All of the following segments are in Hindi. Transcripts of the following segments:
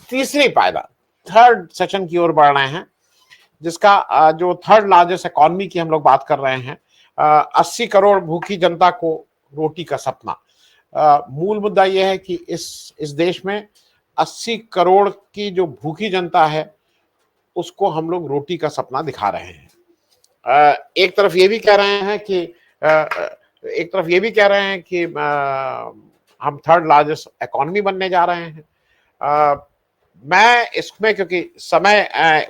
तीसरी पायदान, थर्ड सेशन की ओर बढ़ रहे हैं, जिसका जो थर्ड लार्जेस्ट इकोनॉमी की हम लोग बात कर रहे हैं। 80 करोड़ भूखी जनता को रोटी का सपना। मूल मुद्दा यह है कि इस देश में 80 करोड़ की जो भूखी जनता है उसको हम लोग रोटी का सपना दिखा रहे हैं। एक तरफ ये भी कह रहे हैं कि हम थर्ड लार्जेस्ट इकोनॉमी बनने जा रहे हैं। मैं इसमें, क्योंकि समय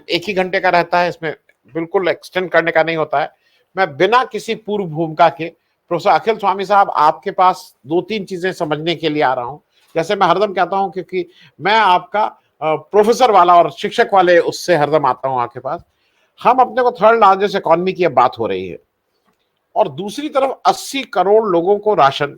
एक ही घंटे का रहता है, इसमें बिल्कुल एक्सटेंड करने का नहीं होता है, मैं बिना किसी पूर्व भूमिका के प्रोफेसर अखिल स्वामी साहब आपके पास 2-3 चीजें समझने के लिए आ रहा हूं। जैसे मैं हरदम कहता हूं, क्योंकि मैं आपका प्रोफेसर वाला और शिक्षक वाले उससे हरदम आता हूं आपके पास। हम अपने को थर्ड लार्जेस्ट इकोनॉमी की अब बात हो रही है, और दूसरी तरफ 80 करोड़ लोगों को राशन।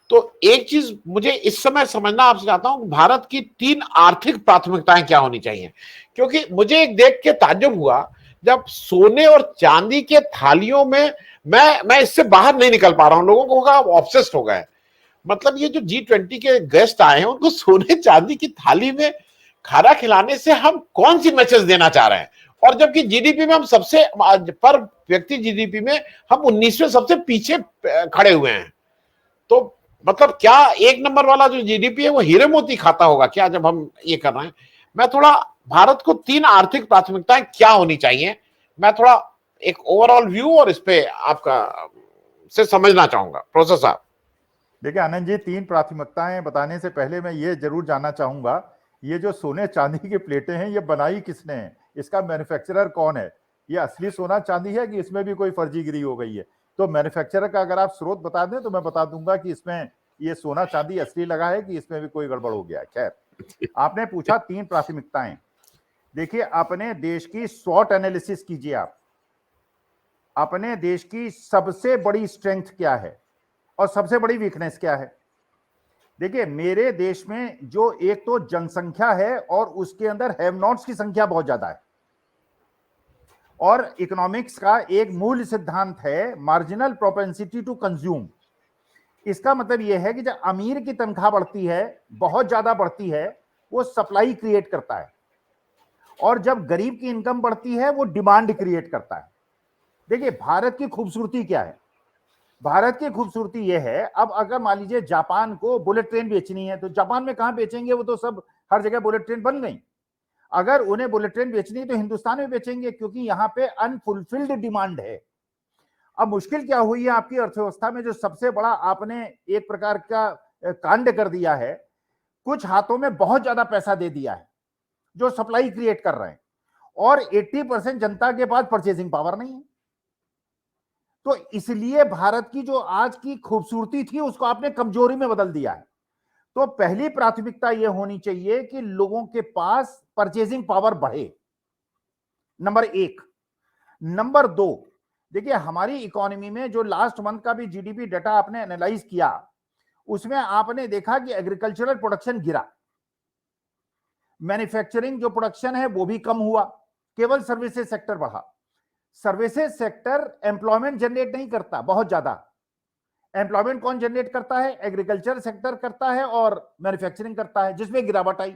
तो एक चीज मुझे इस समय समझना आपसे चाहता हूं, भारत की 3 आर्थिक प्राथमिकताएं क्या होनी चाहिए। क्योंकि मुझे एक देख के ताज्जुब हुआ, जब सोने और चांदी के थालियों में मैं इससे बाहर नहीं निकल पा रहा हूं। लोगों को होगा ऑब्सेस्ड हो गए। मतलब ये जो G20 के गेस्ट आए हैं, उनको सोने चांदी की थाली में खाना खिलाने से हम कौन सी मैसेज देना चाह रहे हैं। और जबकि जीडीपी में हम सबसे, पर व्यक्ति जीडीपी में हम 19वें सबसे पीछे खड़े हुए हैं। तो मतलब क्या एक नंबर वाला जो जीडीपी है वो हीरे मोती खाता होगा क्या, जब हम ये कर रहे हैं। मैं थोड़ा भारत को 3 आर्थिक प्राथमिकताएं क्या होनी चाहिए, मैं थोड़ा एक ओवरऑल व्यू और इस पे आपका से समझना चाहूंगा प्रोफेसर साहब। देखिए आनंद जी, 3 प्राथमिकताएं बताने से पहले मैं ये जरूर जानना चाहूंगा, ये जो सोने चांदी की प्लेटें हैं, ये बनाई किसने है? इसका मैन्युफैक्चरर कौन है? ये असली सोना चांदी है कि इसमें भी कोई फर्जीगिरी हो गई है? तो मैन्युफैक्चरर का अगर आप स्रोत बता दें तो मैं बता दूंगा कि इसमें ये सोना चांदी असली लगा है कि इसमें भी कोई गड़बड़ हो गया है। खैर, आपने पूछा 3 प्राथमिकताएं। देखिए, अपने देश की स्वॉट एनालिसिस कीजिए। आप अपने देश की सबसे बड़ी स्ट्रेंथ क्या है और सबसे बड़ी वीकनेस क्या है। देखिए, मेरे देश में जो एक तो जनसंख्या है और उसके अंदर हैव नॉट्स की संख्या बहुत ज्यादा है, और इकोनॉमिक्स का एक मूल सिद्धांत है मार्जिनल प्रोपेंसिटी टू कंज्यूम। इसका मतलब यह है कि जब अमीर की तनख्वाह बढ़ती है, बहुत ज्यादा बढ़ती है, वो सप्लाई क्रिएट करता है, और जब गरीब की इनकम बढ़ती है वो डिमांड क्रिएट करता है। देखिए, भारत की खूबसूरती क्या है? भारत की खूबसूरती यह है, अब अगर मान लीजिए जापान को बुलेट ट्रेन बेचनी है, तो जापान में कहां बेचेंगे? वो तो सब हर जगह बुलेट ट्रेन बन गई। अगर उन्हें बुलेट ट्रेन बेचनी है तो हिंदुस्तान में बेचेंगे, क्योंकि यहां पे अनफुलफिल्ड डिमांड है। अब मुश्किल क्या हुई है आपकी अर्थव्यवस्था में, जो सबसे बड़ा आपने एक प्रकार का कांड कर दिया है, कुछ हाथों में बहुत ज्यादा पैसा दे दिया है जो सप्लाई क्रिएट कर रहे हैं, और 80% जनता के पास परचेजिंग पावर नहीं है। तो इसलिए भारत की जो आज की खूबसूरती थी उसको आपने कमजोरी में बदल दिया है। तो पहली प्राथमिकता यह होनी चाहिए कि लोगों के पास परचेजिंग पावर बढ़े, नंबर 1। नंबर 2, देखिए हमारी इकोनॉमी में जो लास्ट मंथ का भी जीडीपी डाटा आपने एनालाइज किया, उसमें आपने देखा कि एग्रीकल्चरल प्रोडक्शन गिरा, मैन्युफैक्चरिंग जो प्रोडक्शन है वो भी कम हुआ, केवल सर्विसेज सेक्टर बढ़ा। सर्विसेज सेक्टर एम्प्लॉयमेंट जनरेट नहीं करता, बहुत ज्यादा एम्प्लॉयमेंट कौन जनरेट करता है? एग्रीकल्चर सेक्टर करता है और मैन्युफैक्चरिंग करता है, जिसमें गिरावट आई।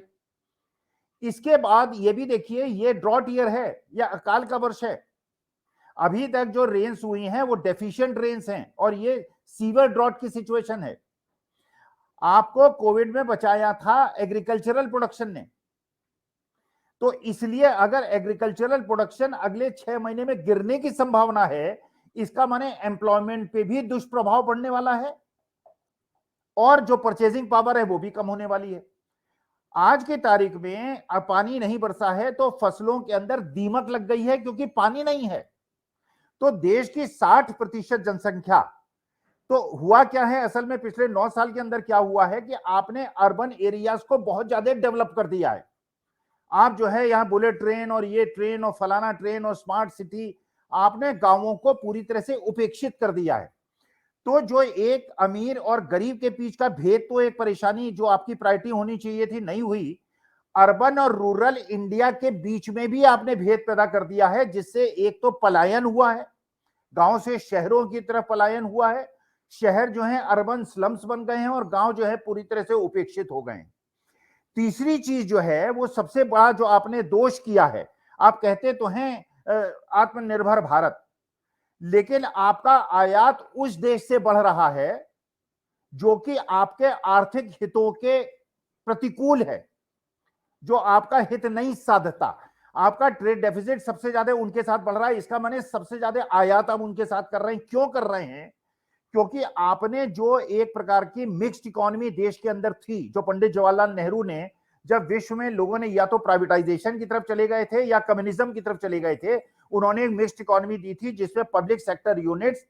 इसके बाद ये भी देखिए, ये ड्रॉट ईयर है या अकाल का वर्ष है। अभी तक जो रेन्स हुई हैं वो डेफिशिएंट रेन्स हैं, और ये सीवर ड्रॉट की सिचुएशन है। आपको कोविड में बचाया था एग्रीकल्चरल प्रोडक्शन ने। तो इसलिए अगर एग्रीकल्चरल प्रोडक्शन अगले 6 महीने में गिरने की संभावना है, इसका माने एम्प्लॉयमेंट पे भी दुष्प्रभाव पड़ने वाला है, और जो परचेजिंग पावर है वो भी कम होने वाली है। आज की तारीख में अब पानी नहीं बरसा है तो फसलों के अंदर दीमक लग गई है, क्योंकि पानी नहीं है। तो देश की 60% जनसंख्या, तो हुआ क्या है असल में, पिछले 9 साल के अंदर क्या हुआ है कि आपने अर्बन एरियाज को बहुत ज्यादा डेवलप कर दिया है। आप जो है यहाँ बुलेट ट्रेन और ये ट्रेन और फलाना ट्रेन और स्मार्ट सिटी, आपने गांवों को पूरी तरह से उपेक्षित कर दिया है। तो जो एक अमीर और गरीब के बीच का भेद, तो एक परेशानी जो आपकी प्रायोरिटी होनी चाहिए थी, नहीं हुई। अर्बन और रूरल इंडिया के बीच में भी आपने भेद पैदा कर दिया है, जिससे एक तो पलायन हुआ है, गांव से शहरों की तरफ पलायन हुआ है, शहर जो है अर्बन स्लम्स बन गए हैं, और गांव जो है पूरी तरह से उपेक्षित हो गए हैं। तीसरी चीज जो है, वो सबसे बड़ा जो आपने दोष किया है, आप कहते तो हैं आत्मनिर्भर भारत, लेकिन आपका आयात उस देश से बढ़ रहा है जो कि आपके आर्थिक हितों के प्रतिकूल है, जो आपका हित नहीं साधता। आपका ट्रेड डेफिसिट सबसे ज्यादा उनके साथ बढ़ रहा है, इसका माने सबसे ज्यादा आयात आप उनके साथ कर रहे हैं। क्यों कर रहे हैं? क्योंकि आपने जो एक प्रकार की मिक्स्ड इकोनॉमी देश के अंदर थी, जो पंडित जवाहरलाल नेहरू ने, जब विश्व में लोगों ने या तो प्राइवेटाइजेशन की तरफ चले गए थे या कम्युनिज्म की तरफ चले गए थे, उन्होंने एक मिक्स्ड इकोनॉमी दी थी जिसमें public sector units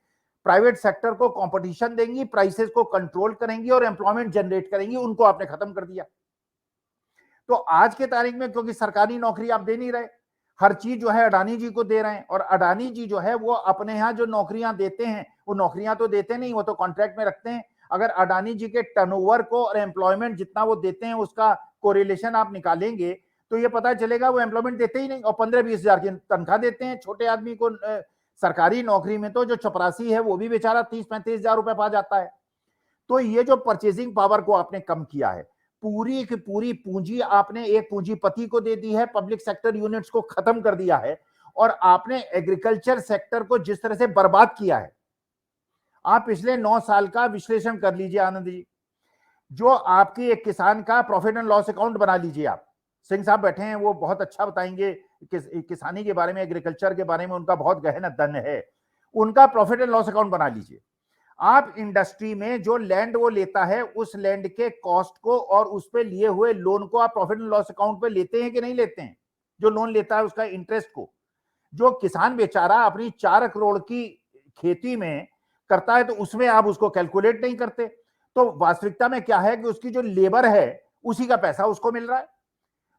private sector को कंपटीशन देंगी, प्राइसेस को कंट्रोल करेंगी और एम्प्लॉयमेंट जनरेट करेंगी। उनको आपने खत्म कर दिया। तो आज के तारीख में क्योंकि सरकारी नौकरी आप दे नहीं रहे, हर चीज जो है अडानी जी को दे रहे हैं, और अडानी जी जो है वो अपने यहाँ जो नौकरियां देते हैं, वो नौकरियां तो देते नहीं, वो तो कॉन्ट्रैक्ट में रखते हैं। अगर अडानी जी के टर्नओवर को और एम्प्लॉयमेंट जितना वो देते हैं उसका कोरिलेशन आप निकालेंगे तो ये पता चलेगा वो एम्प्लॉयमेंट देते ही नहीं, और 15-20 हजार की तनख्वाह देते हैं छोटे आदमी को। सरकारी नौकरी में तो जो चपरासी है वो भी बेचारा 30-35 हजार रुपए पा जाता है। तो ये जो परचेजिंग पावर को आपने कम किया है, पूरी की पूरी पूंजी आपने एक पूंजीपति को दे दी है, पब्लिक सेक्टर यूनिट्स को खत्म कर दिया है, और आपने एग्रीकल्चर सेक्टर को जिस तरह से बर्बाद किया है। आप पिछले 9 साल का विश्लेषण कर लीजिए आनंद जी, जो आपकी एक किसान का प्रॉफिट एंड लॉस अकाउंट बना लीजिए। आप सिंह साहब बैठे हैं, वो बहुत अच्छा बताएंगे किसानी के बारे में, एग्रीकल्चर के बारे में, उनका बहुत गहन अध्ययन है। उनका प्रॉफिट एंड लॉस अकाउंट बना लीजिए। आप इंडस्ट्री में जो लैंड वो लेता है, उस लैंड के कॉस्ट को और उस पे लिए हुए लोन को आप प्रॉफिट एंड लॉस अकाउंट पे लेते हैं कि नहीं लेते हैं? जो लोन लेता है उसका इंटरेस्ट को, जो किसान बेचारा अपनी 4 करोड़ की खेती में करता है तो उसमें आप उसको कैलकुलेट नहीं करते। तो वास्तविकता में क्या है कि उसकी जो लेबर है उसी का पैसा उसको मिल रहा है।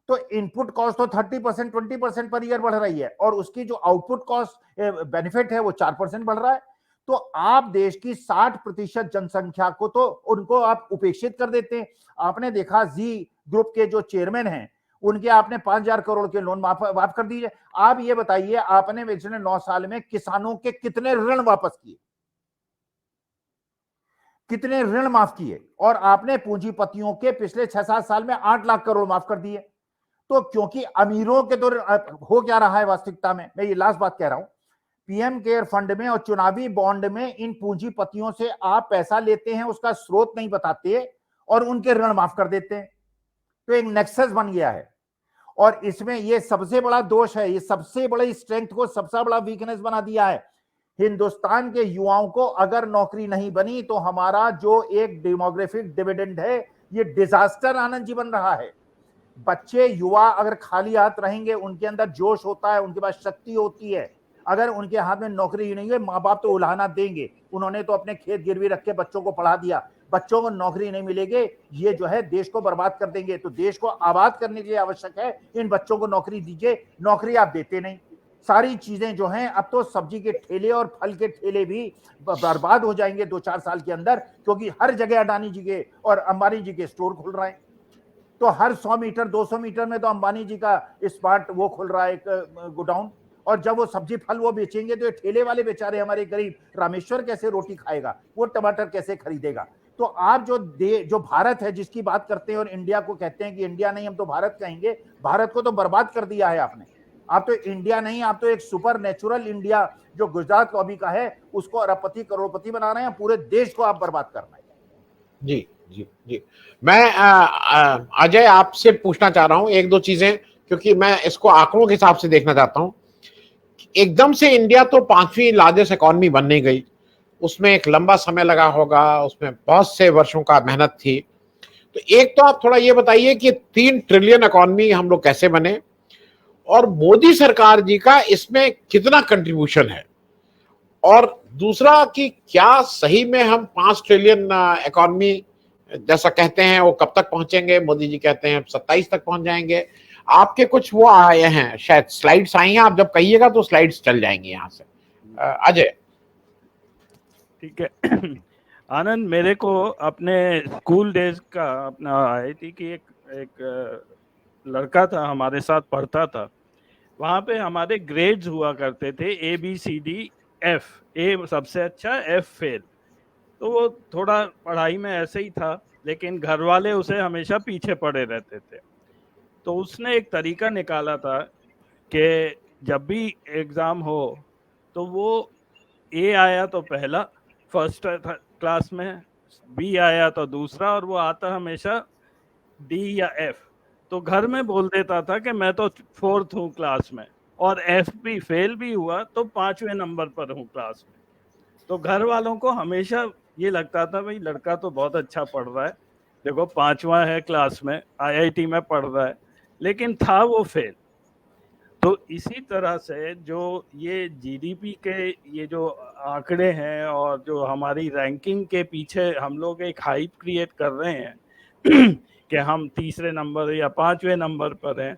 तो इनपुट कॉस्ट तो 30% 20% पर ईयर बढ़ रही है, और उसकी जो आउटपुट कॉस्ट बेनिफिट है वो 4% बढ़ रहा है। तो आप देश की 60% जनसंख्या को तो उनको आप उपेक्षित कर देते हैं। आपने देखा जी ग्रुप के जो चेयरमैन हैं, उनके आपने 5,000 करोड़ के लोन माफ कर दीजिए। आप ये बताइए, आपने पिछले 9 साल में किसानों के कितने ऋण वापस किए, कितने ऋण माफ किए? और आपने पूंजीपतियों के पिछले 6-7 साल में 8 लाख करोड़ माफ कर दिए। तो क्योंकि अमीरों के तो हो क्या रहा है वास्तविकता में, मैं ये लास्ट बात कह रहा हूं, पीएम केयर फंड में और चुनावी बॉन्ड में इन पूंजीपतियों से आप पैसा लेते हैं, उसका स्रोत नहीं बताते और उनके ऋण माफ कर देते हैं। तो एक नेक्सस बन गया है, और इसमें ये सबसे बड़ा दोष है, ये सबसे बड़ी स्ट्रेंथ को सबसे बड़ा वीकनेस बना दिया है। हिंदुस्तान के युवाओं को अगर नौकरी नहीं बनी तो हमारा जो एक डेमोग्राफिक डिविडेंड है ये डिजास्टर आनंद जी बन रहा है। बच्चे युवा अगर खाली हाथ रहेंगे, उनके अंदर जोश होता है, उनके पास शक्ति होती है, अगर उनके हाथ में नौकरी नहीं है, माँ बाप तो उलाहना देंगे, उन्होंने तो अपने खेत गिरवी रख के बच्चों को पढ़ा दिया, बच्चों को नौकरी नहीं मिलेगी, ये जो है देश को बर्बाद कर देंगे। तो देश को आबाद करने के लिए आवश्यक है इन बच्चों को नौकरी दीजिए, नौकरी आप देते नहीं। सारी चीजें जो हैं, अब तो सब्जी के ठेले और फल के ठेले भी बर्बाद हो जाएंगे 2-4 साल के अंदर, क्योंकि हर जगह अडानी जी के और अंबानी जी के स्टोर खुल रहे हैं। तो हर 100 मीटर 200 मीटर में तो अंबानी जी का स्मार्ट वो खुल रहा है, एक गोडाउन। और जब वो सब्जी फल वो बेचेंगे तो ये ठेले वाले बेचारे हमारे गरीब रामेश्वर कैसे रोटी खाएगा, वो टमाटर कैसे खरीदेगा? तो आप जो भारत है जिसकी बात करते हैं और इंडिया को कहते हैं कि इंडिया नहीं, हम तो भारत कहेंगे, भारत को तो बर्बाद कर दिया है आपने। आप तो इंडिया नहीं, आप तो एक सुपर नेचुरल इंडिया जो गुजरात लॉबी का है उसको अरबपति करोड़पति बना रहे हैं, पूरे देश को आप बर्बाद कर रहे हैं। जी जी जी, मैं अजय आपसे पूछना चाह रहा हूं एक दो चीजें, क्योंकि मैं इसको आंकड़ों के हिसाब से देखना चाहता हूं। एकदम से इंडिया तो 5वीं लार्जेस्ट इकोनॉमी बन नहीं गई, उसमें एक लंबा समय लगा होगा, उसमें बहुत से वर्षों का मेहनत थी। तो एक तो आप थोड़ा ये बताइए कि 3 ट्रिलियन इकोनॉमी हम लोग कैसे बने, और मोदी सरकार जी का इसमें कितना कंट्रीब्यूशन है, और दूसरा कि क्या सही में हम 5 ट्रिलियन इकोनॉमी जैसा कहते हैं वो कब तक पहुंचेंगे? मोदी जी कहते हैं 27 तक पहुंच जाएंगे। आपके कुछ वो आए हैं, शायद स्लाइड्स आई हैं, आप जब कहिएगा तो स्लाइड्स चल जाएंगी यहाँ से। अजय। ठीक है आनंद, मेरे को अपने स्कूल डेज का अपना आई थी कि एक लड़का था हमारे साथ पढ़ता था, वहाँ पे हमारे ग्रेड्स हुआ करते थे ABCD F, A सबसे अच्छा, F फेल। तो वो थोड़ा पढ़ाई में ऐसे ही था, लेकिन घर वाले उसे हमेशा पीछे पड़े रहते थे। तो उसने एक तरीका निकाला था कि जब भी एग्ज़ाम हो तो वो ए आया तो पहला फर्स्ट क्लास में, बी आया तो दूसरा, और वो आता हमेशा डी या एफ। तो घर में बोल देता था कि मैं तो फोर्थ हूँ क्लास में, और एफ भी फेल भी हुआ तो 5वें नंबर पर हूँ क्लास में। तो घर वालों को हमेशा ये लगता था भाई लड़का तो बहुत अच्छा पढ़ रहा है, देखो 5वां है क्लास में, आईआईटी में पढ़ रहा है, लेकिन था वो फेल। तो इसी तरह से जो ये जीडीपी के ये जो आंकड़े हैं और जो हमारी रैंकिंग के पीछे हम लोग एक हाइप क्रिएट कर रहे हैं कि हम तीसरे नंबर या 5वें नंबर पर हैं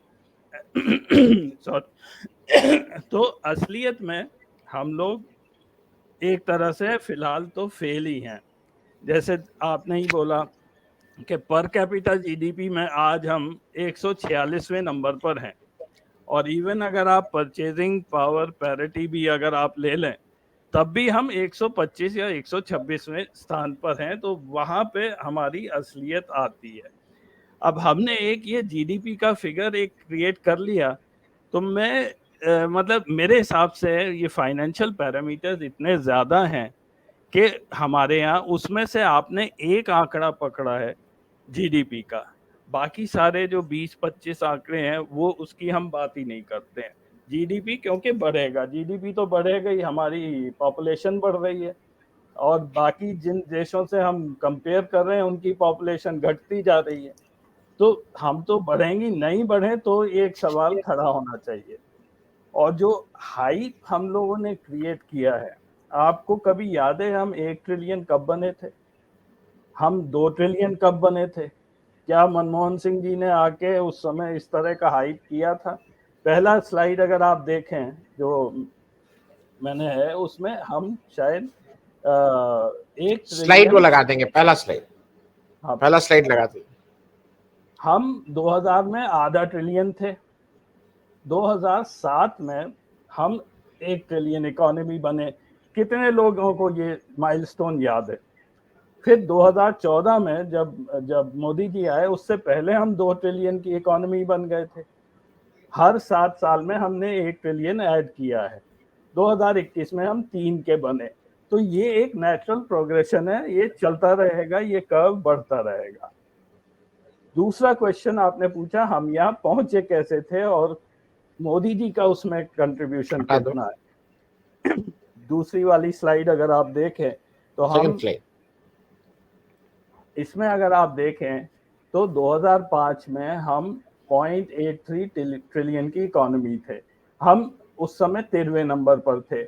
सॉरी तो असलियत में हम लोग एक तरह से फिलहाल तो फेल ही हैं। जैसे आपने ही बोला कि पर कैपिटा जीडीपी में आज हम 146वें नंबर पर हैं, और इवन अगर आप परचेजिंग पावर पैरिटी भी अगर आप ले लें तब भी हम 125 या 126वें स्थान पर हैं। तो वहाँ पे हमारी असलियत आती है। अब हमने एक ये जीडीपी का फिगर एक क्रिएट कर लिया, तो मैं मतलब मेरे हिसाब से ये फाइनेंशियल पैरामीटर्स इतने ज़्यादा हैं कि हमारे यहाँ उसमें से आपने एक आंकड़ा पकड़ा है जीडीपी का, बाकी सारे जो 20-25 आंकड़े हैं वो उसकी हम बात ही नहीं करते हैं। जीडीपी क्योंकि बढ़ेगा, जीडीपी तो बढ़ेगा ही, हमारी पॉपुलेशन बढ़ रही है, और बाकी जिन देशों से हम कंपेयर कर रहे हैं उनकी पॉपुलेशन घटती जा रही है। तो हम तो बढ़ेंगी, नहीं बढ़े तो एक सवाल खड़ा होना चाहिए। और जो हाइप हम लोगों ने क्रिएट किया है, आपको कभी याद है हम 1 ट्रिलियन कब बने थे, हम 2 ट्रिलियन कब बने थे? क्या मनमोहन सिंह जी ने आके उस समय इस तरह का हाइप किया था? पहला स्लाइड अगर आप देखें जो मैंने है उसमें हम शायद 1 स्लाइड वो ट्रिलियन, लगा देंगे, पहला स्लाइड, हाँ पहला स्लाइड लगा देंगे। हम 2000 में आधा ट्रिलियन थे, 2007 में हम 1 ट्रिलियन इकोनॉमी बने। कितने लोगों को ये माइलस्टोन याद है? फिर 2014 में जब मोदी जी आए उससे पहले हम 2 ट्रिलियन की इकोनॉमी बन गए थे। हर 7 साल में हमने 1 ट्रिलियन ऐड किया है। 2021 में हम 3 के बने। तो ये एक नेचुरल प्रोग्रेशन है, ये चलता रहेगा, ये कर्व बढ़ता रहेगा। दूसरा क्वेश्चन आपने पूछा हम यहाँ पहुंचे कैसे थे और मोदी जी का उसमें कंट्रीब्यूशन कितना है। दूसरी वाली स्लाइड अगर आप देखें तो हम इसमें अगर आप देखें तो 2005 में हम 0.83 ट्रिलियन की इकोनॉमी थे, हम उस समय 13वें नंबर पर थे।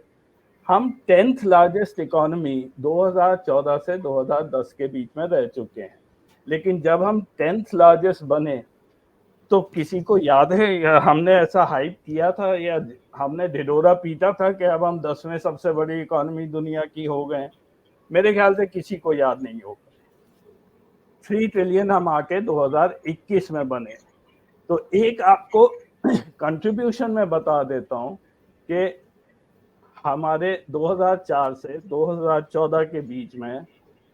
हम 10th लार्जेस्ट इकोनॉमी 2014 से 2010 के बीच में रह चुके हैं। लेकिन जब हम 10th लार्जेस्ट बने तो किसी को याद है या हमने ऐसा हाइप किया था या हमने ढिढोरा पीटा था कि अब हम 10वें सबसे बड़ी इकोनॉमी दुनिया की हो गए? मेरे ख्याल से किसी को याद नहीं होगा। 3 ट्रिलियन हम आके 2021 में बने। तो एक आपको कंट्रीब्यूशन में बता देता हूं कि हमारे 2004 से 2014 के बीच में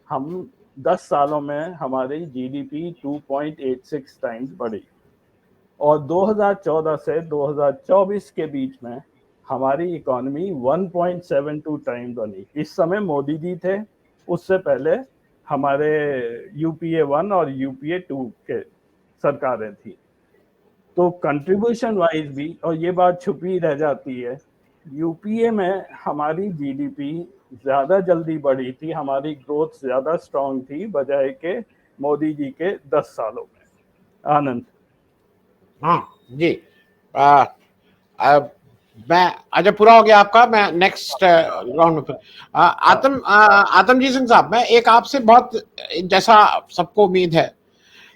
हम 10 सालों में हमारी जीडीपी 2.86 टाइम्स बढ़ी, और 2014 से 2024 के बीच में हमारी इकोनॉमी 1.72 टाइम बनी। इस समय मोदी जी थे, उससे पहले हमारे यूपीए 1 और यूपीए 2 के सरकारें थी। तो कंट्रीब्यूशन वाइज भी, और ये बात छुपी रह जाती है, यूपीए में हमारी जीडीपी ज़्यादा जल्दी बढ़ी थी, हमारी ग्रोथ ज़्यादा स्ट्रांग थी बजाय के मोदी जी के 10 सालों में। आनंद। हाँ जी, मैं अच्छा पूरा हो गया आपका, मैं नेक्स्ट राउंड में आतम सिंह साहब, मैं एक आपसे बहुत, जैसा सबको उम्मीद है,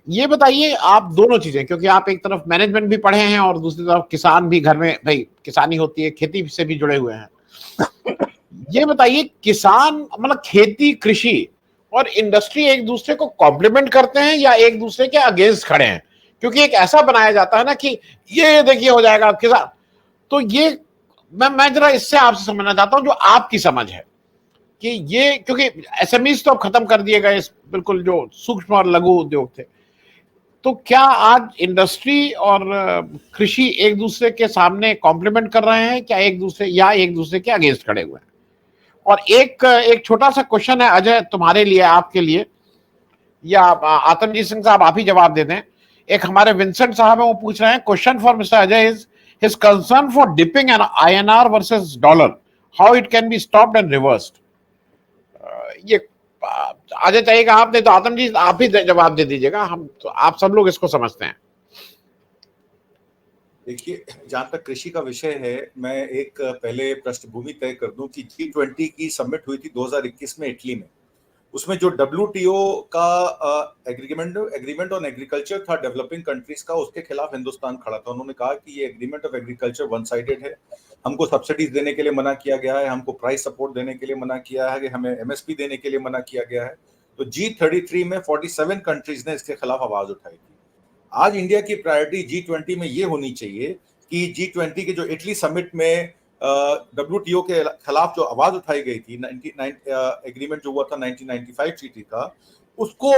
ये बताइए आप दोनों चीजें, क्योंकि आप एक तरफ मैनेजमेंट भी पढ़े हैं और दूसरी तरफ किसान भी, घर में भाई किसानी होती है, खेती से भी जुड़े हुए हैं। ये बताइए किसान मतलब खेती, कृषि और इंडस्ट्री एक दूसरे को कॉम्प्लीमेंट करते हैं या एक दूसरे के अगेंस्ट खड़े हैं? क्योंकि एक ऐसा बनाया जाता है ना कि ये देखिए हो जाएगा किसान, तो ये मैं जरा इससे आपसे समझना चाहता हूं जो आपकी समझ है कि ये, क्योंकि एसएमईज तो अब खत्म कर दिए गए, बिल्कुल जो सूक्ष्म और लघु उद्योग थे, तो क्या आज इंडस्ट्री और कृषि एक दूसरे के सामने कॉम्प्लीमेंट कर रहे हैं, क्या एक दूसरे के अगेंस्ट खड़े हुए हैं? और एक छोटा सा क्वेश्चन है अजय, तुम्हारे लिए, आपके लिए, या आतमजीत सिंह साहब आप ही जवाब दे दें। एक हमारे विंसेंट साहब है, वो पूछ रहे हैं, question for mister Ajay is his concern for dipping an INR versus dollar, how it can be stopped and reversed. ये अजय चाहिएगा आप, नहीं तो आतम जी आप ही जवाब दे दीजिएगा, हम तो आप सब लोग इसको समझते हैं। देखिए, जहां तक कृषि का विषय है, मैं एक पहले पृष्ठभूमि तय कर दूं कि G20 की समिट हुई थी 2021 में इटली में। उसमें जो WTO का एग्रीमेंट ऑन एग्रीकल्चर था डेवलपिंग कंट्रीज का, उसके खिलाफ हिंदुस्तान खड़ा था। उन्होंने कहा कि ये agreement of agriculture one sided है, हमको सब्सिडीज देने के लिए मना किया गया है, हमको प्राइस सपोर्ट देने के लिए मना किया है, हमें MSP देने के लिए मना किया गया है। तो G33 में 47 कंट्रीज ने इसके खिलाफ आवाज उठाई थी। आज इंडिया की प्रायोरिटी G20 में ये होनी चाहिए कि G20 के जो इटली समिट में WTO के खिलाफ जो आवाज उठाई गई थी, एग्रीमेंट जो हुआ था 1995 ट्रीटी का, उसको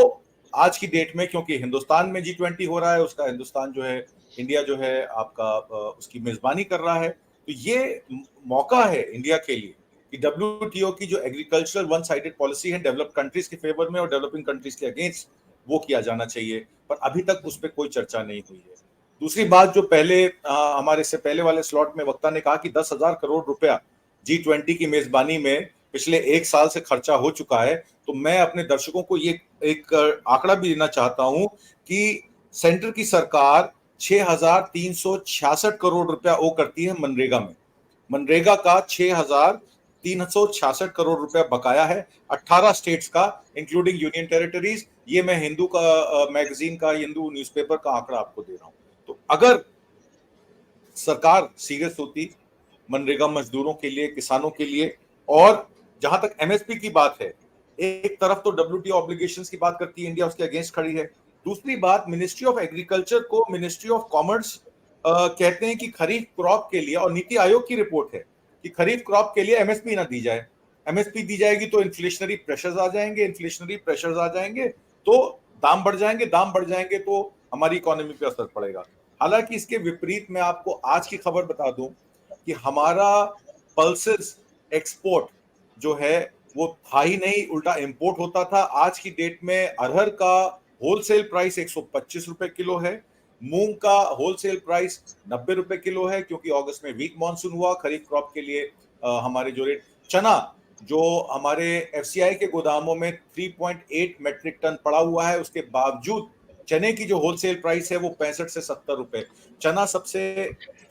आज की डेट में, क्योंकि हिंदुस्तान में G20 हो रहा है, उसका हिंदुस्तान जो है, इंडिया जो है आपका उसकी मेजबानी कर रहा है, तो ये मौका है इंडिया के लिए कि WTO की जो एग्रीकल्चरल वन साइडेड पॉलिसी है डेवलप्ड कंट्रीज के फेवर में और डेवलपिंग कंट्रीज के अगेंस्ट, वो किया जाना चाहिए, पर अभी तक उस पर कोई चर्चा नहीं हुई है। दूसरी बात, जो पहले हमारे से पहले वाले स्लॉट में वक्ता ने कहा कि 10,000 करोड़ रुपया G20 की मेजबानी में पिछले 1 साल से खर्चा हो चुका है, तो मैं अपने दर्शकों को ये एक आंकड़ा भी देना चाहता हूं कि सेंटर की सरकार 6,366 करोड़ रुपया वो करती है मनरेगा में। मनरेगा का 6,366 करोड़ रुपया बकाया है 18 स्टेट्स का, इंक्लूडिंग यूनियन टेरिटरीज। ये मैं हिंदू का मैगजीन का, हिंदू न्यूज़पेपर का आंकड़ा आपको दे रहा हूं। तो अगर सरकार सीरियस होती मनरेगा मजदूरों के लिए, किसानों के लिए, और जहां तक MSP की बात है, एक तरफ तो WTO ऑब्लिगेशंस की बात करती है इंडिया, उसके अगेंस्ट खड़ी है। दूसरी बात, मिनिस्ट्री ऑफ एग्रीकल्चर को मिनिस्ट्री ऑफ कॉमर्स कहते हैं कि खरीफ क्रॉप के लिए, और नीति आयोग की रिपोर्ट है कि खरीफ क्रॉप के लिए MSP ना दी जाए। MSP दी जाएगी तो इन्फ्लेशनरी प्रेशर्स आ जाएंगे, तो दाम बढ़ जाएंगे तो हमारी इकोनॉमी पे असर पड़ेगा। हालांकि इसके विपरीत मैं आपको आज की खबर बता दूं कि हमारा पल्सेस एक्सपोर्ट जो है वो था ही नहीं, उल्टा इंपोर्ट होता था। आज की डेट में अरहर का होलसेल प्राइस 125 रुपए किलो है, मूंग का होलसेल प्राइस 90 रुपए किलो है, क्योंकि अगस्त में वीक मानसून हुआ। खरीफ क्रॉप के लिए हमारे जो रेट, चना जो हमारे FCI के गोदामों में 3.8 मेट्रिक टन पड़ा हुआ है, उसके बावजूद चने की जो होलसेल प्राइस है वो 65 से 70 रुपए। चना सबसे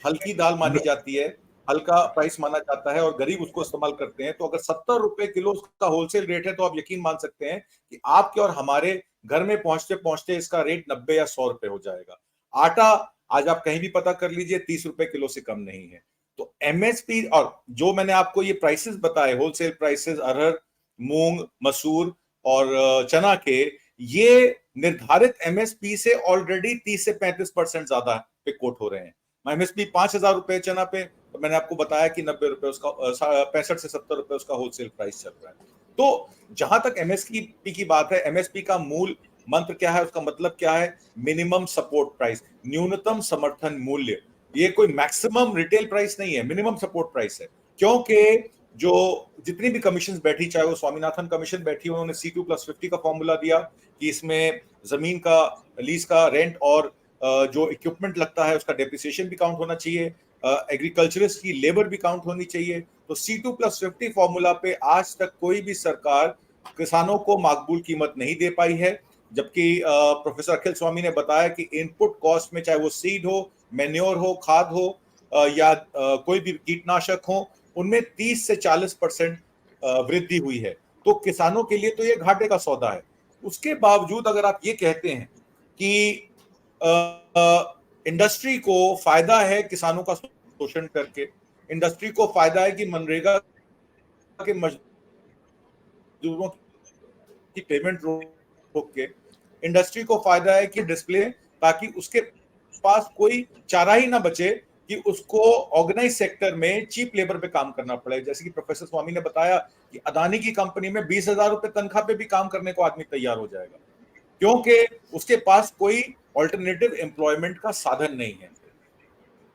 हल्की दाल मानी जाती है, हल्का प्राइस माना जाता है और गरीब उसको इस्तेमाल करते हैं। तो अगर 70 रुपए किलो उसका होलसेल रेट है, तो आप यकीन मान सकते हैं कि आपके और हमारे घर में पहुंचते पहुंचते इसका रेट 90 या 100 रुपए हो जाएगा। आटा आज आप कहीं भी पता कर लीजिए, 30 रुपए किलो से कम नहीं है। तो MSP और जो मैंने आपको ये प्राइसेस बताए, होलसेल प्राइसेस अरहर, मूंग, मसूर और चना के, ये निर्धारित MSP से ऑलरेडी 30 से 35% ज्यादा पे कोट हो रहे हैं। MSP 5,000 रुपए चना पे, तो मैंने आपको बताया कि 90 रुपए उसका, 65 से 70 रुपए उसका होलसेल प्राइस चल रहा है। तो जहां तक MSP की बात है, MSP का मूल मंत्र क्या है, उसका मतलब क्या है? मिनिमम सपोर्ट प्राइस, न्यूनतम समर्थन मूल्य। ये कोई मैक्सिमम रिटेल प्राइस नहीं है, मिनिमम सपोर्ट प्राइस है। क्योंकि जो जितनी भी कमीशन बैठी, चाहे वो स्वामीनाथन कमीशन बैठी, उन्होंने C2+50 का फॉर्मूला दिया कि इसमें जमीन का लीज का रेंट और जो इक्विपमेंट लगता है उसका डेप्रिसिएशन भी काउंट होना चाहिए, एग्रीकल्चरिस्ट की लेबर भी काउंट होनी चाहिए। तो C2+50 फॉर्मूला पे आज तक कोई भी सरकार किसानों को माकबूल कीमत नहीं दे पाई है, जबकि प्रोफेसर अखिल स्वामी ने बताया कि इनपुट कॉस्ट में, चाहे वो सीड हो, मेन्योर हो, खाद हो या कोई भी कीटनाशक हो, उनमें 30 से 40% वृद्धि हुई है। तो किसानों के लिए तो ये घाटे का सौदा है। उसके बावजूद अगर आप ये कहते हैं कि इंडस्ट्री को फायदा है किसानों का शोषण करके, इंडस्ट्री को फायदा है कि मनरेगा के मजदूरों की पेमेंट रोक के, इंडस्ट्री को फायदा है कि डिस्प्ले, ताकि उसके पास कोई चारा ही ना बचे कि उसको ऑर्गेनाइज सेक्टर में चीप लेबर पे काम करना पड़े। जैसे कि प्रोफेसर स्वामी ने बताया कि अदानी की कंपनी में 20,000 रुपए तनख्वाह पे भी काम करने को आदमी तैयार हो जाएगा, क्योंकि उसके पास कोई ऑल्टरनेटिव एम्प्लॉयमेंट का साधन नहीं है।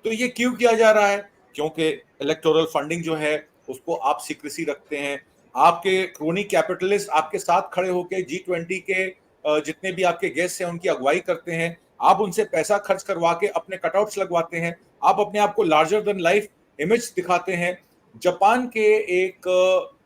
तो ये क्यों किया जा रहा है? क्योंकि इलेक्टोरल फंडिंग जो है उसको आप सीक्रेसी रखते हैं, आपके क्रोनी कैपिटलिस्ट आपके साथ खड़े होकर G20 के जितने भी आपके गेस्ट हैं उनकी अगुवाई करते हैं, आप उनसे पैसा खर्च करवा के अपने कटआउट्स लगवाते हैं, आप अपने आप को लार्जर देन लाइफ इमेज दिखाते हैं। जापान के एक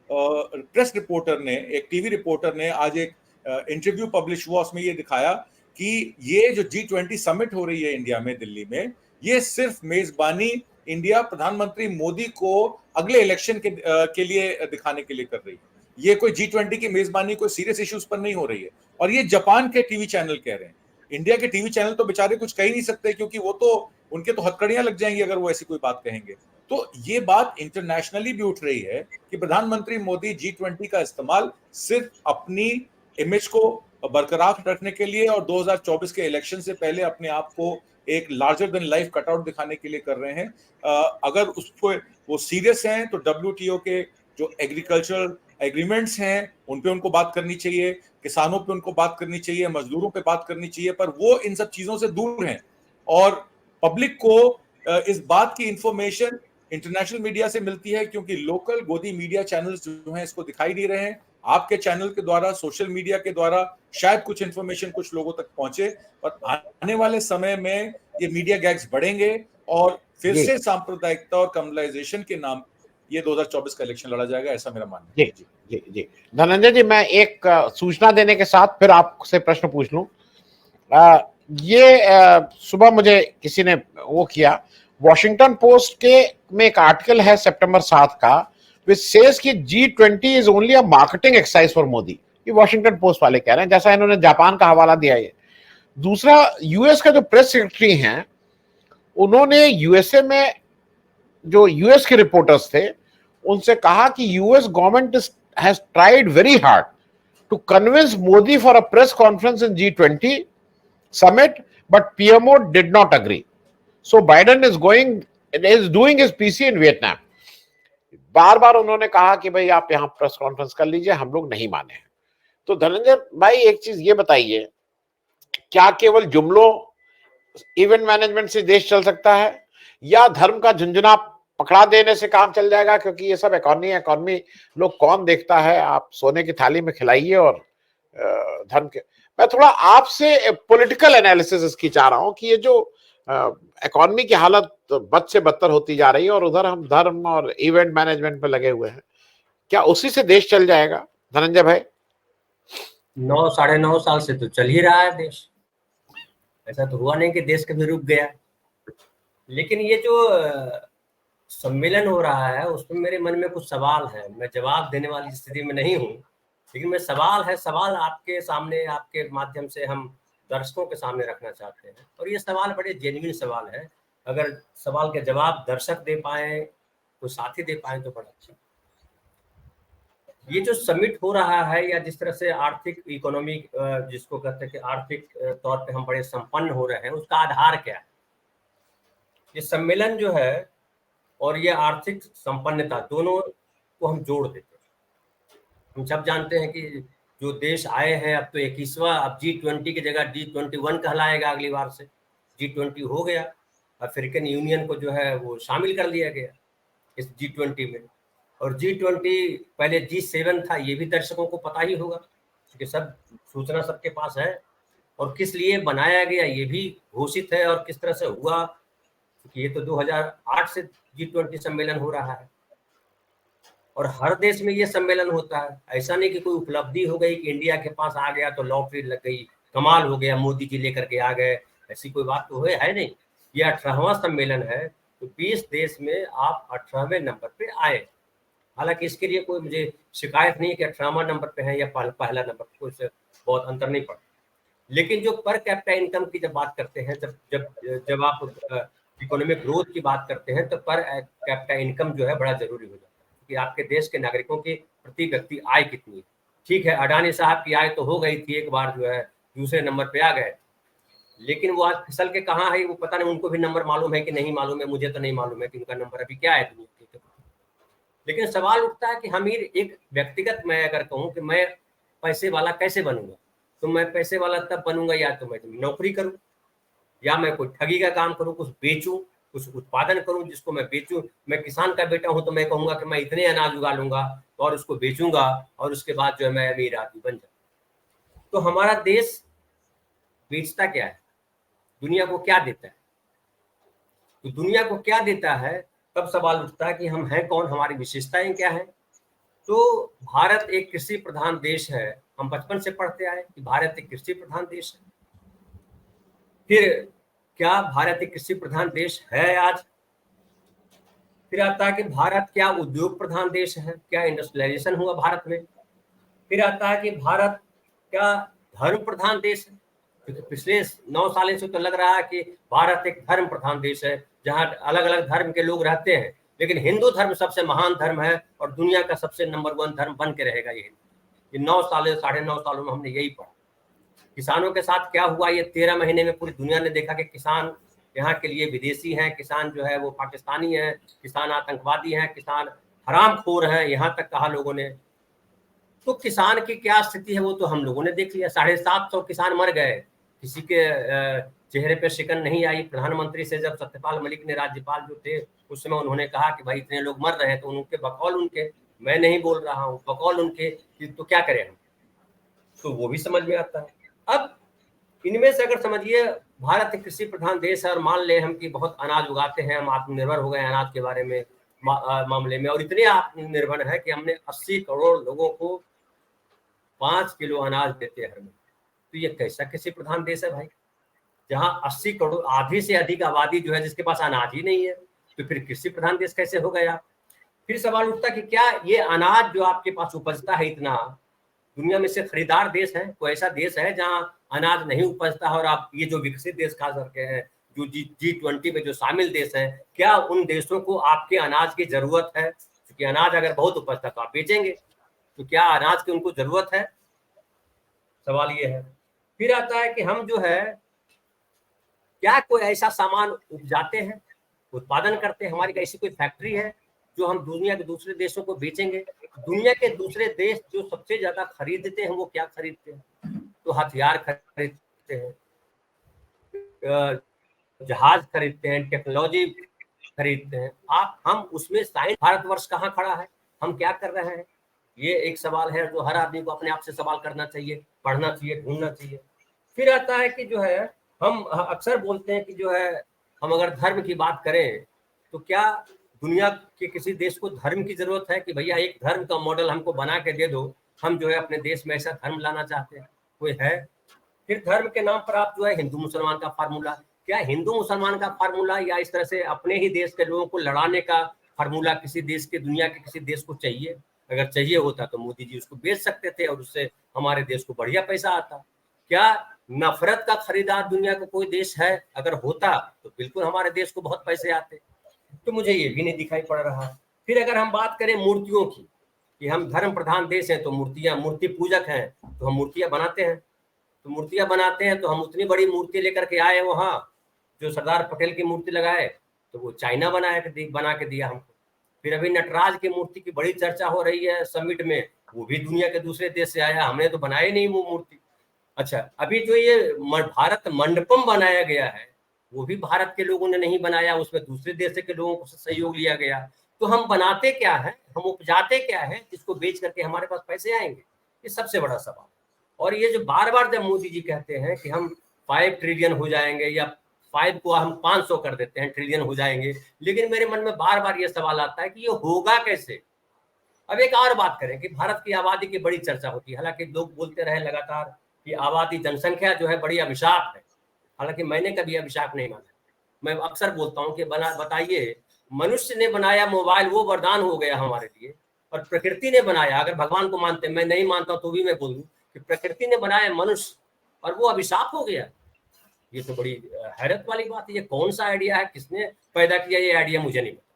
प्रेस रिपोर्टर ने, एक टीवी रिपोर्टर ने आज एक इंटरव्यू पब्लिश हुआ, उसमें ये दिखाया कि ये जो G20 समिट हो रही है इंडिया में, दिल्ली में, ये सिर्फ मेजबानी इंडिया प्रधानमंत्री मोदी को अगले इलेक्शन के लिए दिखाने के लिए कर रही है। ये कोई G20 की मेजबानी कोई सीरियस इश्यूज पर नहीं हो रही है। और ये जापान के टीवी चैनल कह रहे हैं। इंडिया के टीवी चैनल तो बेचारे कुछ कह ही नहीं सकते, क्योंकि वो तो उनके तो हथकड़ियां लग जाएंगी अगर वो ऐसी कोई बात कहेंगे। तो ये बात इंटरनेशनली भी उठ रही है कि प्रधानमंत्री मोदी G20 का इस्तेमाल सिर्फ अपनी इमेज को बरकरार रखने के लिए और 2024 के इलेक्शन से पहले अपने आप को एक लार्जर देन लाइफ कटआउट दिखाने के लिए कर रहे हैं। अगर उसको वो सीरियस हैं तो WTO के जो एग्रीकल्चरल एग्रीमेंट्स हैं उन पे उनको बात करनी चाहिए, किसानों पे उनको बात करनी चाहिए, मजदूरों पे बात करनी चाहिए, पर वो इन सब चीजों से दूर हैं। और पब्लिक को इस बात की इंफॉर्मेशन इंटरनेशनल मीडिया से मिलती है, क्योंकि लोकल गोदी मीडिया चैनल्स जो हैं इसको दिखाई नहीं रहे हैं। आपके चैनल के द्वारा, सोशल मीडिया के द्वारा शायद कुछ इंफॉर्मेशन कुछ लोगों तक पहुंचे, और आने वाले समय में ये मीडिया गैग्स बढ़ेंगे और फिर से सांप्रदायिकता और कम्युनलाइजेशन के नाम ये 2024 का इलेक्शन लड़ा जाएगा, ऐसा मेरा मानना है। जी जी जी धनंजय जी, मैं एक सूचना देने के साथ फिर आपसे प्रश्न पूछ लूं। सुबह मुझे किसी ने वो किया, वॉशिंगटन पोस्ट के में एक आर्टिकल है सितंबर 7 का, विच सेज कि G20 is only a marketing exercise for Modi. ये वॉशिंगटन पोस्ट वाले कह रहे हैं, जैसा इन्होंने जापान का हवाला दिया है। दूसरा, यूएस का जो प्रेस सेक्रेटरी हैं, उन्होंने यूएसए में जो यूएस के रिपोर्टर्स थे उनसे कहा कि US government has tried very hard to convince Modi for a press conference in G20 summit, but PMO did not agree. So Biden is doing his PC in Vietnam. बार बार उन्होंने कहा कि भाई आप यहां प्रेस कॉन्फ्रेंस कर लीजिए, हम लोग नहीं माने। तो धनंजय भाई, एक चीज ये बताइए, क्या केवल जुमलों इवेंट मैनेजमेंट से देश चल सकता है, या धर्म का झुंझुना पकड़ा देने से काम चल जाएगा? क्योंकि ये सब इकोनॉमी लोग कौन देखता है, आप सोने की थाली में खिलाइए और धर्म के। मैं थोड़ा आपसे पॉलिटिकल एनालिसिस इसकी चाह रहा हूं कि ये जो इकोनॉमी की हालत बद से बदतर होती जा रही है और उधर हम धर्म और इवेंट मैनेजमेंट पे लगे हुए हैं, क्या उसी से देश चल जाएगा धनंजय भाई? 9-9.5 साल से तो चल ही रहा है देश, ऐसा तो हुआ नहीं कि देश कभी रुक गया। लेकिन ये जो सम्मेलन हो रहा है उसमें मेरे मन में कुछ सवाल है। मैं जवाब देने वाली स्थिति में नहीं हूँ, लेकिन मैं सवाल आपके सामने, आपके माध्यम से हम दर्शकों के सामने रखना चाहते हैं। और ये सवाल बड़े जेन्युइन सवाल है। अगर सवाल के जवाब दर्शक दे पाए, कोई साथी दे पाए तो बड़ा अच्छा। ये जो समिट हो रहा है, या जिस तरह से आर्थिक इकोनॉमी जिसको कहते हैं कि आर्थिक तौर पे हम बड़े संपन्न हो रहे हैं, उसका आधार क्या है? ये सम्मेलन जो है और ये आर्थिक संपन्नता, दोनों को हम जोड़ देते हैं। हम सब जानते हैं कि जो देश आए हैं, अब तो 21वां, अब G20 की जगह G21 कहलाएगा अगली बार से। G20 हो गया, अफ्रीकन यूनियन को जो है वो शामिल कर लिया गया इस G20 में। और G20 पहले G7 था, ये भी दर्शकों को पता ही होगा, क्योंकि सब सूचना सबके पास है। और किस लिए बनाया गया ये भी घोषित है, और किस तरह से हुआ, क्योंकि ये तो 2008 से G20 सम्मेलन हो रहा है और हर देश में ये सम्मेलन होता है। ऐसा नहीं कि कोई उपलब्धि हो गई कि इंडिया के पास आ गया तो लॉटरी लग गई, कमाल हो गया, मोदी जी लेकर के आ गए, ऐसी कोई बात तो है नहीं। ये 18वां सम्मेलन है, तो 20 देश में आप 18वें नंबर पे आए। हालांकि इसके लिए कोई मुझे शिकायत नहीं कि 18वां नंबर पे है या पहला नंबर पे, कोई बहुत अंतर नहीं पड़ता। लेकिन जो पर कैपिटा इनकम की जब बात करते हैं, जब आप इकोनॉमिक ग्रोथ की बात करते हैं, तो पर कैपिटा इनकम जो है बड़ा जरूरी हो जाता है कि आपके देश के नागरिकों की प्रति व्यक्ति आय कितनी है। ठीक है, अडानी साहब की आय तो हो गई थी, एक बार जो है दूसरे नंबर पे आ गए, लेकिन वो आज फिसल के कहाँ है वो पता नहीं, उनको भी नंबर मालूम है कि नहीं मालूम है, मुझे तो नहीं मालूम है कि उनका नंबर अभी क्या है दुनिया के। लेकिन सवाल उठता है कि अमीर एक व्यक्तिगत मैं अगर कहूँ कि मैं पैसे वाला कैसे बनूंगा, तो मैं पैसे वाला तब बनूंगा या तो मैं नौकरी करूं, या मैं कोई ठगी का काम करूं, कुछ बेचूं, कुछ उत्पादन करूं जिसको मैं बेचूं। मैं किसान का बेटा हूं तो मैं कहूंगा कि मैं इतने अनाज उगा लूंगा और उसको बेचूंगा और उसके बाद जो है मैं अमीर आदमी बन जाऊं। तो हमारा देश बेचता क्या है, दुनिया को क्या देता है? तो दुनिया को क्या देता है, तब सवाल उठता है कि हम हैं कौन, हमारी विशेषताएं क्या है। तो भारत एक कृषि प्रधान देश है, हम बचपन से पढ़ते आए कि भारत एक कृषि प्रधान देश है। फिर क्या भारत एक कृषि प्रधान देश है आज? फिर आता है कि भारत क्या उद्योग प्रधान देश है, क्या इंडस्ट्रियलाइजेशन हुआ भारत में? फिर आता है कि भारत क्या धर्म प्रधान देश है, क्योंकि पिछले 9 सालों से तो लग रहा है कि भारत एक धर्म प्रधान देश है जहां अलग अलग धर्म के लोग रहते हैं, लेकिन हिंदू धर्म सबसे महान धर्म है और दुनिया का सबसे नंबर 1 धर्म बन के रहेगा ये 9 सालों 9.5 सालों में हमने यही पढ़ा। किसानों के साथ क्या हुआ ये 13 महीने में पूरी दुनिया ने देखा कि किसान यहाँ के लिए विदेशी हैं, किसान जो है वो पाकिस्तानी है, किसान आतंकवादी हैं, किसान हरामखोर हैं, यहाँ तक कहा लोगों ने। तो किसान की क्या स्थिति है वो तो हम लोगों ने देख लिया। 750 किसान मर गए, किसी के चेहरे पे शिकन नहीं आई। प्रधानमंत्री से जब सत्यपाल मलिक ने, राज्यपाल जो थे उस समय, उन्होंने कहा कि भाई इतने लोग मर रहे हैं, तो उनके बकौल उनके, मैं नहीं बोल रहा हूँ, बकौल उनके कि तो क्या करें हम, तो वो भी समझ में आता है। अब इनमें से अगर समझिए भारत एक कृषि प्रधान देश है और मान ले हम कि बहुत अनाज उगाते हैं, हम आत्मनिर्भर हो गए अनाज के बारे में मामले में, और इतने आत्मनिर्भर है कि हमने 80 करोड़ लोगों को 5 किलो अनाज देते हैं हर महीने। तो ये कैसा कृषि प्रधान देश है भाई, जहां 80 करोड़, आधी से अधिक आबादी जो है जिसके पास अनाज ही नहीं है, तो फिर कृषि प्रधान देश कैसे हो गया? फिर सवाल उठता कि क्या ये अनाज जो आपके पास उपजता है इतना, दुनिया में से खरीदार देश है, कोई ऐसा देश है जहां अनाज नहीं उपजता है? और आप ये जो विकसित देश खास करके हैं, जो G20 में जो शामिल देश हैं, क्या उन देशों को आपके अनाज की जरूरत है? क्योंकि अनाज अगर बहुत उपजता तो आप बेचेंगे, तो क्या अनाज की उनको जरूरत है? सवाल ये है। फिर आता है कि हम जो है क्या कोई ऐसा सामान उपजाते हैं, उत्पादन करते हैं, हमारी ऐसी कोई फैक्ट्री है जो हम दुनिया के दूसरे देशों को बेचेंगे? दुनिया के दूसरे देश जो सबसे ज्यादा खरीदते हैं वो क्या खरीदते हैं? तो हथियार खरीदते हैं, जहाज खरीदते हैं, टेक्नोलॉजी खरीदते हैं। हम उसमें साइंस, भारतवर्ष कहाँ खड़ा है, हम क्या कर रहे हैं? ये एक सवाल है जो हर आदमी को अपने आप से सवाल करना चाहिए, पढ़ना चाहिए, ढूंढना चाहिए। फिर आता है कि जो है हम अक्सर बोलते हैं कि जो है हम अगर धर्म की बात करें तो क्या दुनिया के किसी देश को धर्म की जरूरत है कि भैया एक धर्म का मॉडल हमको बना के दे दो, हम जो है अपने देश में ऐसा धर्म लाना चाहते हैं? कोई है? फिर धर्म के नाम पर आप जो है हिंदू मुसलमान का फार्मूला, क्या हिंदू मुसलमान का फार्मूला या इस तरह से अपने ही देश के लोगों को लड़ाने का फार्मूला किसी देश के, दुनिया के किसी देश को चाहिए? अगर चाहिए होता तो मोदी जी उसको बेच सकते थे और उससे हमारे देश को बढ़िया पैसा आता। क्या नफरत का खरीदार दुनिया का कोई देश है? अगर होता तो बिल्कुल हमारे देश को बहुत पैसे आते। तो मुझे ये भी नहीं दिखाई पड़ रहा। फिर अगर हम बात करें मूर्तियों की कि हम धर्म प्रधान देश हैं तो मूर्तियां, मूर्ति पूजक हैं तो हम मूर्तियां बनाते हैं, तो मूर्तियां बनाते हैं तो हम उतनी बड़ी मूर्ति लेकर के आए वहाँ, जो सरदार पटेल की मूर्ति लगाए तो वो चाइना बना के दिया हमको। फिर अभी नटराज की मूर्ति की बड़ी चर्चा हो रही है समिट में, वो भी दुनिया के दूसरे देश से आया, हमने तो बनाई नहीं वो मूर्ति। अच्छा, अभी जो ये भारत मंडपम बनाया गया है वो भी भारत के लोगों ने नहीं बनाया, उसमें दूसरे देश के लोगों को सहयोग लिया गया। तो हम बनाते क्या है, हम उपजाते क्या है जिसको बेच करके हमारे पास पैसे आएंगे? ये सबसे बड़ा सवाल। और ये जो बार बार जब मोदी जी कहते हैं कि हम 5 ट्रिलियन हो जाएंगे या 5 को हम 500 कर देते हैं, ट्रिलियन हो जाएंगे, लेकिन मेरे मन में बार बार ये सवाल आता है कि ये होगा कैसे? अब एक और बात करें कि भारत की आबादी की बड़ी चर्चा होती है, हालांकि लोग बोलते रहे लगातार कि आबादी, जनसंख्या जो है बड़ी अभिशाप है, हालांकि मैंने कभी अभिशाप नहीं माना। मैं अक्सर बोलता हूं कि बताइए, मनुष्य ने बनाया मोबाइल, वो वरदान हो गया हमारे लिए, और प्रकृति ने बनाया, अगर भगवान को मानते, मैं नहीं मानता तो भी मैं बोल दूं कि प्रकृति ने बनाया मनुष्य और वो अभिशाप हो गया। ये तो बड़ी हैरत वाली बात है। ये कौन सा आइडिया है, किसने पैदा किया ये आइडिया, मुझे नहीं पता।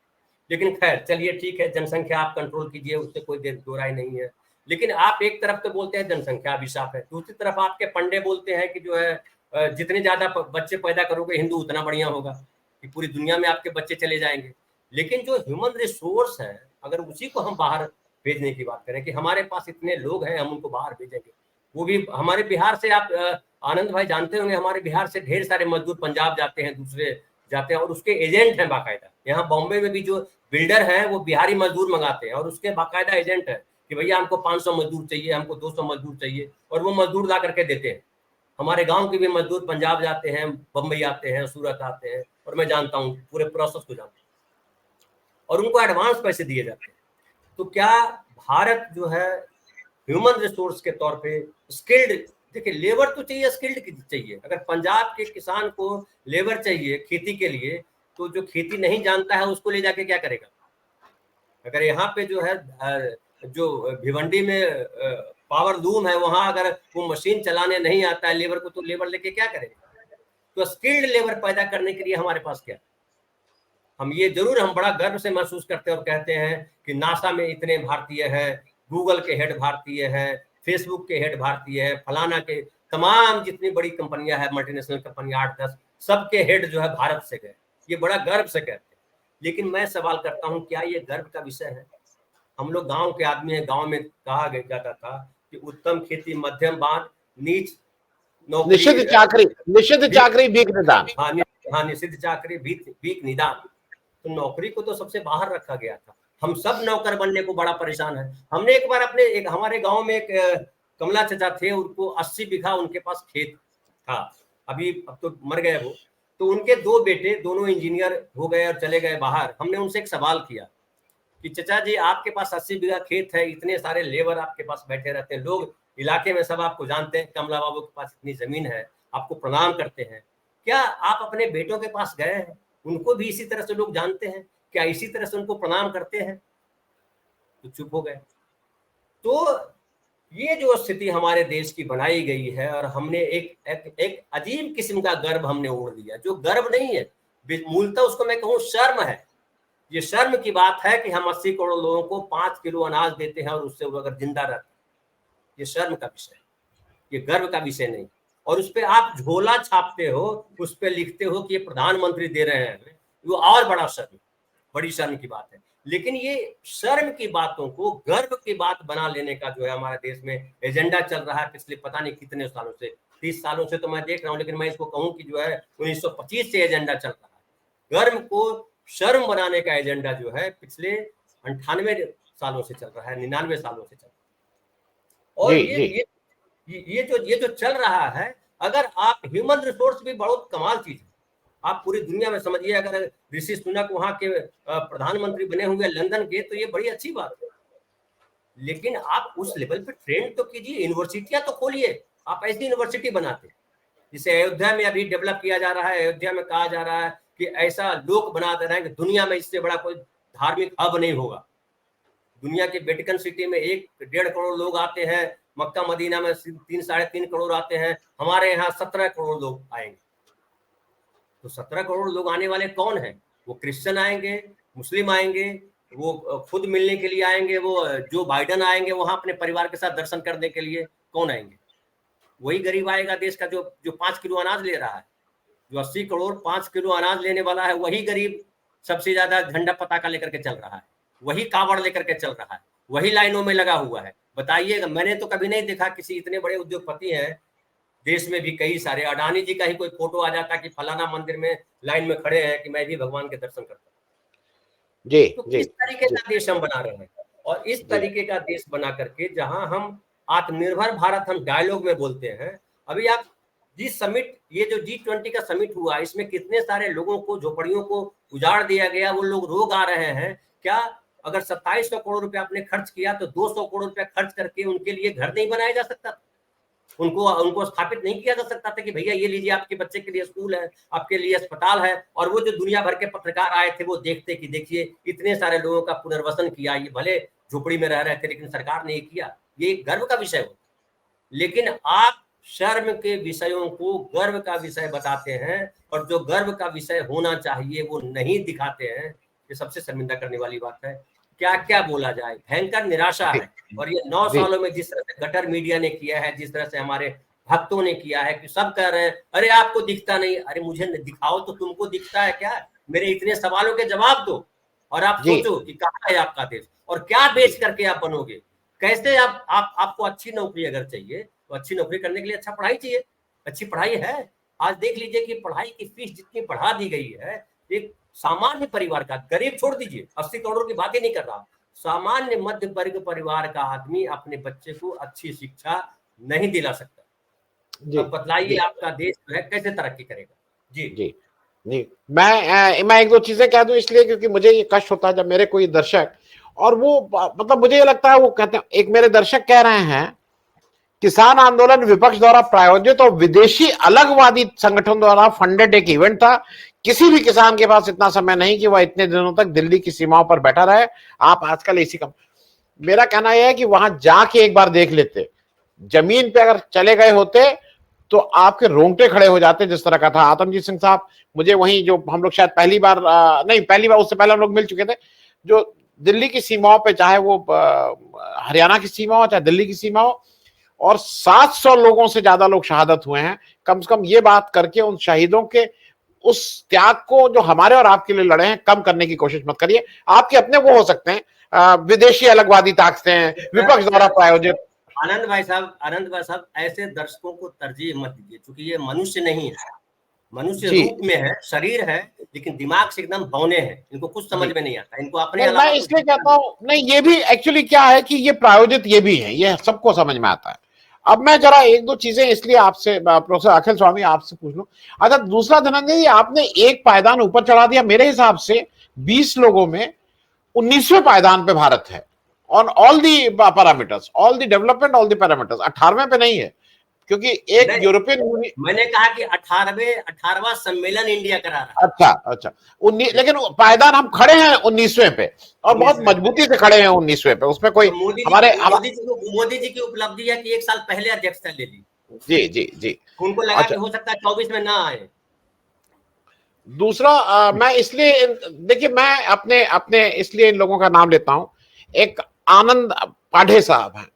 लेकिन खैर चलिए ठीक है, जनसंख्या आप कंट्रोल कीजिए, उससे कोई दो राय नहीं है। लेकिन आप एक तरफ तो बोलते हैं जनसंख्या अभिशाप है, दूसरी तरफ आपके पंडे बोलते हैं कि जो है जितने ज्यादा बच्चे पैदा करोगे हिंदू उतना बढ़िया होगा, कि पूरी दुनिया में आपके बच्चे चले जाएंगे। लेकिन जो ह्यूमन रिसोर्स है, अगर उसी को हम बाहर भेजने की बात करें कि हमारे पास इतने लोग हैं हम उनको बाहर भेजेंगे, वो भी हमारे बिहार से, आप आनंद भाई जानते होंगे, हमारे बिहार से ढेर सारे मजदूर पंजाब जाते हैं, दूसरे जाते हैं, और उसके एजेंट हैं बाकायदा। यहाँ बॉम्बे में भी जो बिल्डर हैं वो बिहारी मजदूर मंगाते हैं और उसके बाकायदा एजेंट है कि भैया हमको 500 मजदूर चाहिए, हमको 200 मजदूर चाहिए, और वो मजदूर ला करके देते हैं। हमारे गांव के भी मजदूर पंजाब जाते हैं, बम्बई आते हैं, सूरत आते हैं, और मैं जानता हूँ पूरे प्रोसेस को जानता हूँ, और उनको एडवांस पैसे दिए जाते हैं। तो क्या भारत जो है ह्यूमन रिसोर्स के तौर पे स्किल्ड, देखिए लेबर तो चाहिए, स्किल्ड चाहिए। अगर पंजाब के किसान को लेबर चाहिए खेती के लिए, तो जो खेती नहीं जानता है उसको ले जाके क्या करेगा? अगर यहाँ पे जो है जो भिवंडी में पावर लूम है, वहां अगर वो मशीन चलाने नहीं आता है लेबर को, तो लेबर लेके क्या करेगा? तो स्किल्ड लेबर पैदा करने के लिए हमारे पास क्या? हम ये जरूर, हम बड़ा गर्व से महसूस करते हैं और कहते हैं कि नासा में इतने भारतीय हैं, गूगल के हेड भारतीय हैं, फेसबुक के हेड भारतीय है, फलाना के तमाम जितनी बड़ी कंपनियां हैं, मल्टीनेशनल कंपनियां 8-10, सबके हेड जो है भारत से गए। ये बड़ा गर्व से कहते हैं। लेकिन मैं सवाल करता हूं, क्या ये गर्व का विषय है? हम लोग गांव के आदमी हैं, गांव में कहा जाता था कि उत्तम खेती, मध्यम बांध, नीच नौकरी, निषिद्ध चाकरी भीख निदान। हाँ, निषिद्ध चाकरी भीख निदान। तो नौकरी को तो सबसे बाहर रखा गया था। हम सब नौकर बनने को बड़ा परेशान है। हमने एक बार हमारे गांव में एक कमला चाचा थे, उनको 80 बीघा उनके पास खेत था, अब तो मर गए वो। तो उनके 2 बेटे, दोनों इंजीनियर हो गए और चले गए बाहर। हमने उनसे एक सवाल किया कि चाचा जी, आपके पास 80 बीघा खेत है, इतने सारे लेबर आपके पास बैठे रहते हैं, लोग इलाके में सब आपको जानते हैं, कमला बाबू के पास इतनी जमीन है, आपको प्रणाम करते हैं, क्या आप अपने बेटों के पास गए हैं? उनको भी इसी तरह से लोग जानते हैं, क्या इसी तरह से उनको प्रणाम करते हैं? तो चुप हो गए। तो ये जो स्थिति हमारे देश की बनाई गई है, और हमने एक अजीब किस्म का गर्व हमने ओढ़ लिया, जो गर्व नहीं है, मूलतः उसको मैं कहूँ शर्म है। ये शर्म की बात है कि हम 80 करोड़ लोगों को 5 किलो अनाज देते हैं और उससे वो अगर जिंदा रहते हैं। ये शर्म का विषय है, ये गर्व का विषय नहीं। और उस पर आप झोला छापते हो, उस पर लिखते हो कि ये प्रधानमंत्री दे रहे हैं, वो और बड़ी शर्म की बात है। लेकिन ये शर्म की बातों को गर्व की बात बना लेने का जो है हमारे देश में एजेंडा चल रहा है पिछले पता नहीं कितने सालों से, 30 सालों से तो मैं देख रहा हूं। लेकिन मैं इसको कहूं कि जो है 1925 से एजेंडा चल रहा है। गर्व को शर्म बनाने का एजेंडा जो है पिछले 98 सालों से चल रहा है, 99 सालों से चल रहा है। और ये जो चल रहा है, अगर आप ह्यूमन रिसोर्स भी बहुत कमाल चीज है। आप पूरी दुनिया में समझिए, अगर ऋषि सुनक वहां के प्रधानमंत्री बने हुए लंदन के, तो ये बड़ी अच्छी बात है। लेकिन आप उस लेवल पे ट्रेन तो कीजिए, यूनिवर्सिटियां तो खोलिए। आप ऐसी यूनिवर्सिटी बनाते, जिसे अयोध्या में अभी डेवलप किया जा रहा है। अयोध्या में कहा जा रहा है कि ऐसा लोक बना दे रहे हैं कि दुनिया में इससे बड़ा कोई धार्मिक हब नहीं होगा। दुनिया के वेटिकन सिटी में 1-1.5 करोड़ लोग आते हैं, मक्का मदीना में 3-3.5 करोड़ आते हैं, हमारे यहाँ 17 करोड़ लोग आएंगे। तो 17 करोड़ लोग आने वाले कौन हैं? वो क्रिश्चियन आएंगे, मुस्लिम आएंगे, वो खुद मिलने के लिए आएंगे, वो जो बाइडन आएंगे वहां अपने परिवार के साथ दर्शन करने के लिए, कौन आएंगे? वही गरीब आएगा देश का जो 5 किलो अनाज ले रहा है। जो 80 करोड़ 5 किलो अनाज लेने वाला है, वही गरीब सबसे ज्यादा झंडा पताका लेकर के चल रहा है, वही कावड़ लेकर के चल रहा है, वही लाइनों में लगा हुआ है। बताइएगा, मैंने तो कभी नहीं देखा किसी, इतने बड़े उद्योगपति हैं देश में भी कई सारे, अडानी जी का ही कोई फोटो आ जाता कि फलाना मंदिर में लाइन में खड़े हैं कि मैं भी भगवान के दर्शन करता हूँ। जी, तो किस तरीके का देश हम बना रहे हैं? और इस तरीके का देश बना करके जहां हम आत्मनिर्भर भारत हम डायलॉग में बोलते हैं। अभी आप जिस समिट, ये जो G20 का समिट हुआ, इसमें कितने सारे लोगों को, झोपड़ियों को उजाड़ दिया गया, वो लोग रो गा रहे हैं। क्या अगर 2700 करोड़ रुपया आपने खर्च किया तो 200 करोड़ रुपया खर्च करके उनके लिए घर नहीं बनाया जा सकता? उनको स्थापित नहीं किया जा सकता था कि भैया ये लीजिए, आपके बच्चे के लिए स्कूल है, आपके लिए अस्पताल है? और वो जो दुनिया भर के पत्रकार आए थे, वो देखते कि देखिए इतने सारे लोगों का पुनर्वसन किया, ये भले झोपड़ी में रह रहे थे लेकिन सरकार ने किया। ये एक गर्व का विषय हो। लेकिन आप शर्म के विषयों को गर्व का विषय बताते हैं, और जो गर्व का विषय होना चाहिए वो नहीं दिखाते हैं। ये सबसे शर्मिंदा करने वाली बात है। क्या क्या बोला जाए, भयंकर निराशा है। और ये 9 सालों में जिस तरह से गटर मीडिया ने किया है, जिस तरह से हमारे भक्तों ने किया है कि सब कह रहे हैं अरे आपको दिखता नहीं, अरे मुझे दिखाओ तो तुमको दिखता है क्या? मेरे इतने सवालों के जवाब दो और आप सोचो कि कहाँ है आपका देश और क्या बेच करके आप बनोगे, कैसे आपको अच्छी नौकरी अगर चाहिए तो अच्छी नौकरी करने के लिए अच्छा पढ़ाई चाहिए, अच्छी पढ़ाई है। आज देख लीजिए कि पढ़ाई की फीस जितनी बढ़ा दी गई है, एक सामान्य परिवार का, गरीब छोड़ दीजिए, 80 करोड़ की बात ही नहीं कर रहा, सामान्य मध्य वर्ग परिवार का आदमी अपने बच्चे को अच्छी शिक्षा नहीं दिला सकता। अब बतलाइए आपका देश जो है कैसे तरक्की करेगा? जी जी जी, मैं एक दो चीजें कह दूं इसलिए क्योंकि मुझे ये कष्ट होता है जब मेरे कोई दर्शक, और वो मतलब मुझे ये लगता है वो कहते हैं, एक मेरे दर्शक कह रहे हैं किसान आंदोलन विपक्ष द्वारा प्रायोजित और विदेशी अलगवादी संगठन द्वारा फंडेड एक इवेंट था। किसी भी किसान के पास इतना समय नहीं कि वह इतने दिनों तक दिल्ली की सीमाओं पर बैठा रहे। आप आजकल इसी का, मेरा कहना यह है कि वहां जाके एक बार देख लेते, जमीन पे अगर चले गए होते तो आपके रोंगटे खड़े हो जाते जिस तरह का था। आतमजीत सिंह साहब, मुझे वहीं जो हम लोग शायद पहली बार उससे पहले हम लोग मिल चुके थे, जो दिल्ली की सीमाओं पे, चाहे वो हरियाणा की सीमा हो चाहे दिल्ली की सीमा हो, और 700 लोगों से ज्यादा लोग शहादत हुए हैं। कम से कम ये बात करके उन शहीदों के उस त्याग को जो हमारे और आपके लिए लड़े हैं कम करने की कोशिश मत करिए। आपके अपने वो हो सकते हैं विदेशी अलगवादी ताकतें, विपक्ष द्वारा प्रायोजित। आनंद भाई साहब ऐसे दर्शकों को तरजीह मत दीजिए, क्योंकि ये मनुष्य नहीं है, मनुष्य रूप में है, शरीर है, लेकिन दिमाग से एकदम बौने हैं, इनको कुछ समझ में नहीं आता, इनको अपने मैं इसलिए कहता हूँ नहीं, ये भी एक्चुअली क्या है कि ये प्रायोजित ये भी है, ये सबको समझ में आता है। अब मैं जरा एक दो चीजें इसलिए आपसे प्रोफेसर अखिल स्वामी आपसे पूछ लूं। अच्छा, दूसरा धनंजय जी, आपने एक पायदान ऊपर चढ़ा दिया। मेरे हिसाब से 20 लोगों में 19वें पायदान पे भारत है on all the parameters, all the development, all the parameters. 18वें पे नहीं है, क्योंकि एक यूरोपियन यूनियन, मैंने कहा कि 18वां सम्मेलन इंडिया करा रहा है। अच्छा, लेकिन पायदान हम खड़े हैं 19वें पे, और बहुत मजबूती से खड़े हैं 19वें पे। उसमें कोई मोदी जी की उपलब्धि है कि 1 साल पहले अध्यक्षता ले ली। जी उनको लगा कि हो सकता है 24 में ना आए। दूसरा मैं इसलिए देखिए, मैं अपने इसलिए इन लोगों का नाम लेता हूं। एक आनंद पाढ़े साहब हैं,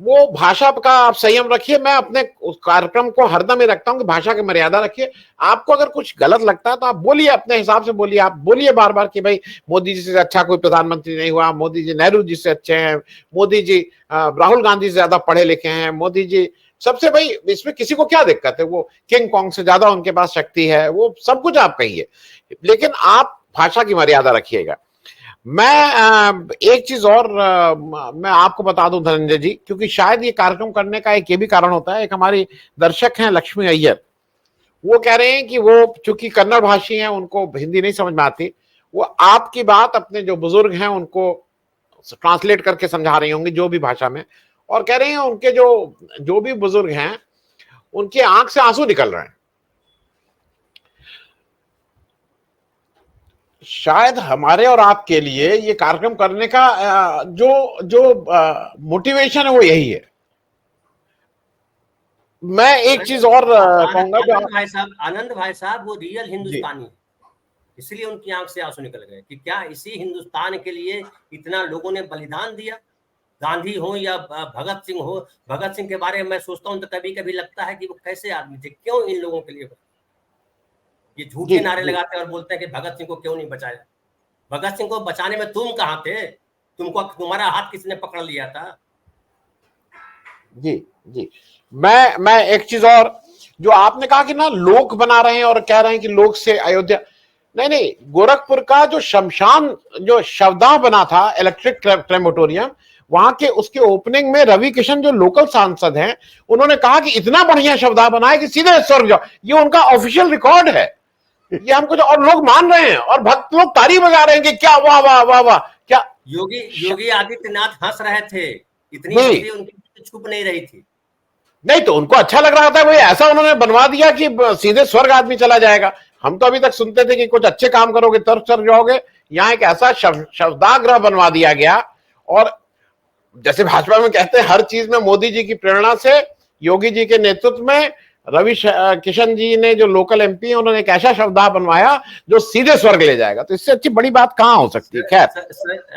वो भाषा का आप संयम रखिए। मैं अपने उस कार्यक्रम को हरदम ही रखता हूं कि भाषा की मर्यादा रखिए। आपको अगर कुछ गलत लगता है तो आप बोलिए, अपने हिसाब से बोलिए। आप बोलिए बार बार कि भाई मोदी जी से अच्छा कोई प्रधानमंत्री नहीं हुआ, मोदी जी नेहरू जी से अच्छे हैं, मोदी जी राहुल गांधी से ज्यादा पढ़े लिखे हैं, मोदी जी सबसे, भाई इसमें किसी को क्या दिक्कत है, वो किंग कॉन्ग से ज्यादा उनके पास शक्ति है, वो सब कुछ आप कहिए, लेकिन आप भाषा की मर्यादा रखिएगा। मैं एक चीज और मैं आपको बता दूं धनंजय जी, क्योंकि शायद ये कार्यक्रम करने का एक ये भी कारण होता है। एक हमारी दर्शक हैं लक्ष्मी अय्यर, वो कह रहे हैं कि वो चूंकि कन्नड़ भाषी हैं, उनको हिंदी नहीं समझ में आती, वो आपकी बात अपने जो बुजुर्ग हैं उनको ट्रांसलेट करके समझा रही होंगी जो भी भाषा में, और कह रहे हैं उनके जो भी बुजुर्ग हैं उनके आंख से आंसू निकल रहे हैं। शायद हमारे और आपके लिए ये कार्यक्रम करने का जो मोटिवेशन है वो यही है। मैं एक चीज और कहूंगा, आनंद भाई साहब वो रियल हिंदुस्तानी है, इसलिए उनकी आंख से आंसू निकल गए कि क्या इसी हिंदुस्तान के लिए इतना लोगों ने बलिदान दिया। गांधी हो या भगत सिंह हो, भगत सिंह के बारे में मैं सोचता हूँ तो कभी कभी लगता है कि वो कैसे आदमी थे, क्यों इन लोगों के लिए ये झूठे नारे लगाते हैं और बोलते हैं कि भगत सिंह को क्यों नहीं बचाया। भगत सिंह को बचाने में तुम कहाँ थे? तुम्हारा हाथ किसने पकड़ लिया था? जी मैं एक चीज और, जो आपने कहा कि ना लोक बना रहे हैं और कह रहे हैं कि लोक से अयोध्या, नहीं, गोरखपुर का जो शमशान, जो शवदाह बना था इलेक्ट्रिक क्रेमेटोरियम, वहां के उसके ओपनिंग में रवि किशन जो लोकल सांसद हैं, उन्होंने कहा कि इतना बढ़िया शवदाह बना है कि सीधे स्वर्ग जाओ। ये उनका ऑफिशियल रिकॉर्ड है, ये हमको और लोग मान रहे हैं और भक्त लोग ताली बजा रहे हैं कि क्या वाह वाह वाह वाह। क्या योगी आदित्यनाथ हंस रहे थे, इतनी उनकी छुप नहीं रही थी। नहीं तो उनको अच्छा लग रहा था, भाई ऐसा उन्होंने बनवा दिया कि सीधे स्वर्ग आदमी चला जाएगा। हम तो अभी तक सुनते थे कि कुछ अच्छे काम करोगे तब स्वर्ग जाओगे, यहाँ एक ऐसा शवदाह बनवा दिया गया। और जैसे भाजपा में कहते हैं हर चीज में मोदी जी की प्रेरणा से, योगी जी के नेतृत्व में रवि किशन जी ने जो लोकल एमपी है, उन्होंने एक ऐसा शवदाह बनवाया जो सीधे स्वर्ग ले जाएगा। तो इससे अच्छी बड़ी बात कहाँ हो सकती है। खैर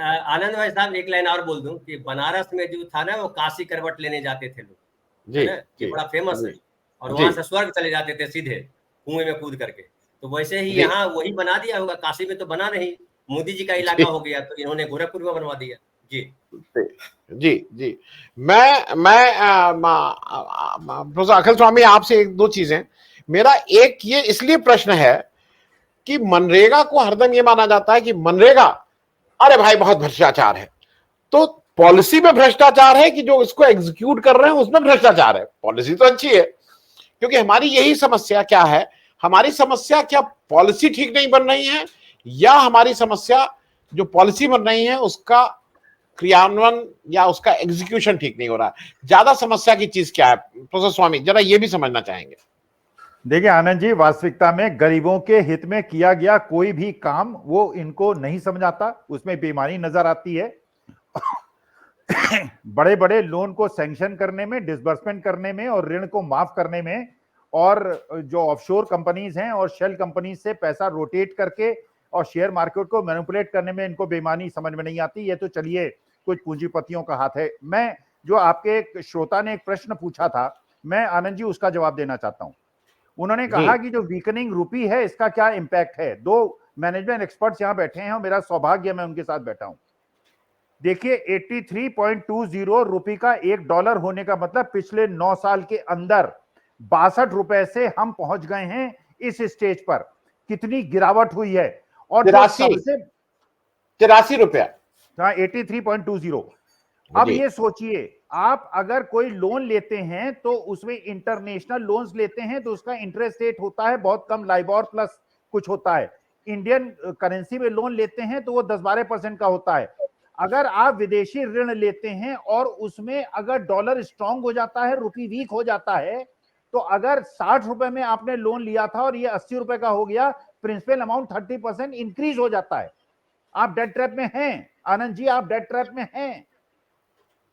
आनंद भाई साहब एक लाइन और बोल दूं कि बनारस में जो था ना, वो काशी करवट लेने जाते थे लोग। जी, है ना, ये जी, बड़ा फेमस है। जी, और जी। वहां से स्वर्ग चले जाते थे सीधे कुएं में कूद करके। तो वैसे ही जी, यहाँ वही बना दिया होगा, काशी में तो बना नहीं, मोदी जी का इलाका जी, हो गया तो इन्होंने गोरखपुर में बनवा दिया। जी जी, जी। मैं प्रोफेसर अखिल स्वामी आपसे एक दो चीजें, मेरा एक ये इसलिए प्रश्न है कि मनरेगा को हरदम ये माना जाता है कि मनरेगा, अरे भाई बहुत भ्रष्टाचार है। तो पॉलिसी में भ्रष्टाचार है कि जो इसको एग्जीक्यूट कर रहे हैं उसमें भ्रष्टाचार है? पॉलिसी तो अच्छी है, क्योंकि हमारी यही समस्या क्या है, हमारी समस्या क्या पॉलिसी ठीक नहीं बन रही है, या हमारी समस्या जो पॉलिसी बन रही है उसका क्रियान्वयन या उसका एग्जीक्यूशन ठीक नहीं हो रहा है? ज्यादा समस्या की चीज क्या है प्रोफेसर स्वामी, जरा ये भी समझना चाहेंगे। देखिए आनंद जी, वास्तविकता में गरीबों के हित में किया गया कोई भी काम वो इनको नहीं समझ आता, उसमें बेईमानी नजर आती है। बड़े बड़े लोन को सैंक्शन करने में, डिसबर्समेंट करने में और ऋण को माफ करने में, और जो ऑफशोर कंपनीज हैं और शेल कंपनीज से पैसा रोटेट करके और शेयर मार्केट को मैनिपुलेट करने में इनको बेईमानी समझ में नहीं आती। ये तो चलिए कुछ पूंजीपतियों का हाथ है। मैं जो आपके एक श्रोता ने एक प्रश्न पूछा था, मैं आनंद जी उसका जवाब देना चाहता हूं। उन्होंने जी, कहा कि जो वीकनिंग रूपी है इसका क्या इंपैक्ट है। दो मैनेजमेंट एक्सपर्ट्स यहां बैठे हैं और मेरा सौभाग्य मैं उनके साथ बैठा हूं। देखिए 83.20 रुपए का $1 होने का मतलब पिछले 9 साल के अंदर 62 रुपए से हम पहुंच गए हैं इस स्टेज पर। कितनी गिरावट हुई है। और जो 83 सबसे 83 रुपया। 83.20। अब जी, ये सोचिए, आप अगर कोई लोन लेते हैं तो उसमें इंटरनेशनल लोन्स लेते हैं तो उसका इंटरेस्ट रेट होता है बहुत कम, लाइबोर प्लस कुछ होता है। इंडियन करेंसी में लोन लेते हैं तो वो 10-12% का होता है। अगर आप विदेशी ऋण लेते हैं और उसमें अगर डॉलर स्ट्रांग हो जाता है, रुपी वीक हो जाता है, तो अगर 60 रुपए में आपने लोन लिया था और ये 80 रुपए का हो गया, प्रिंसिपल अमाउंट 30% इंक्रीज हो जाता है। आप डेट ट्रैप में हैं आनंद जी, आप डेट ट्रैप में हैं।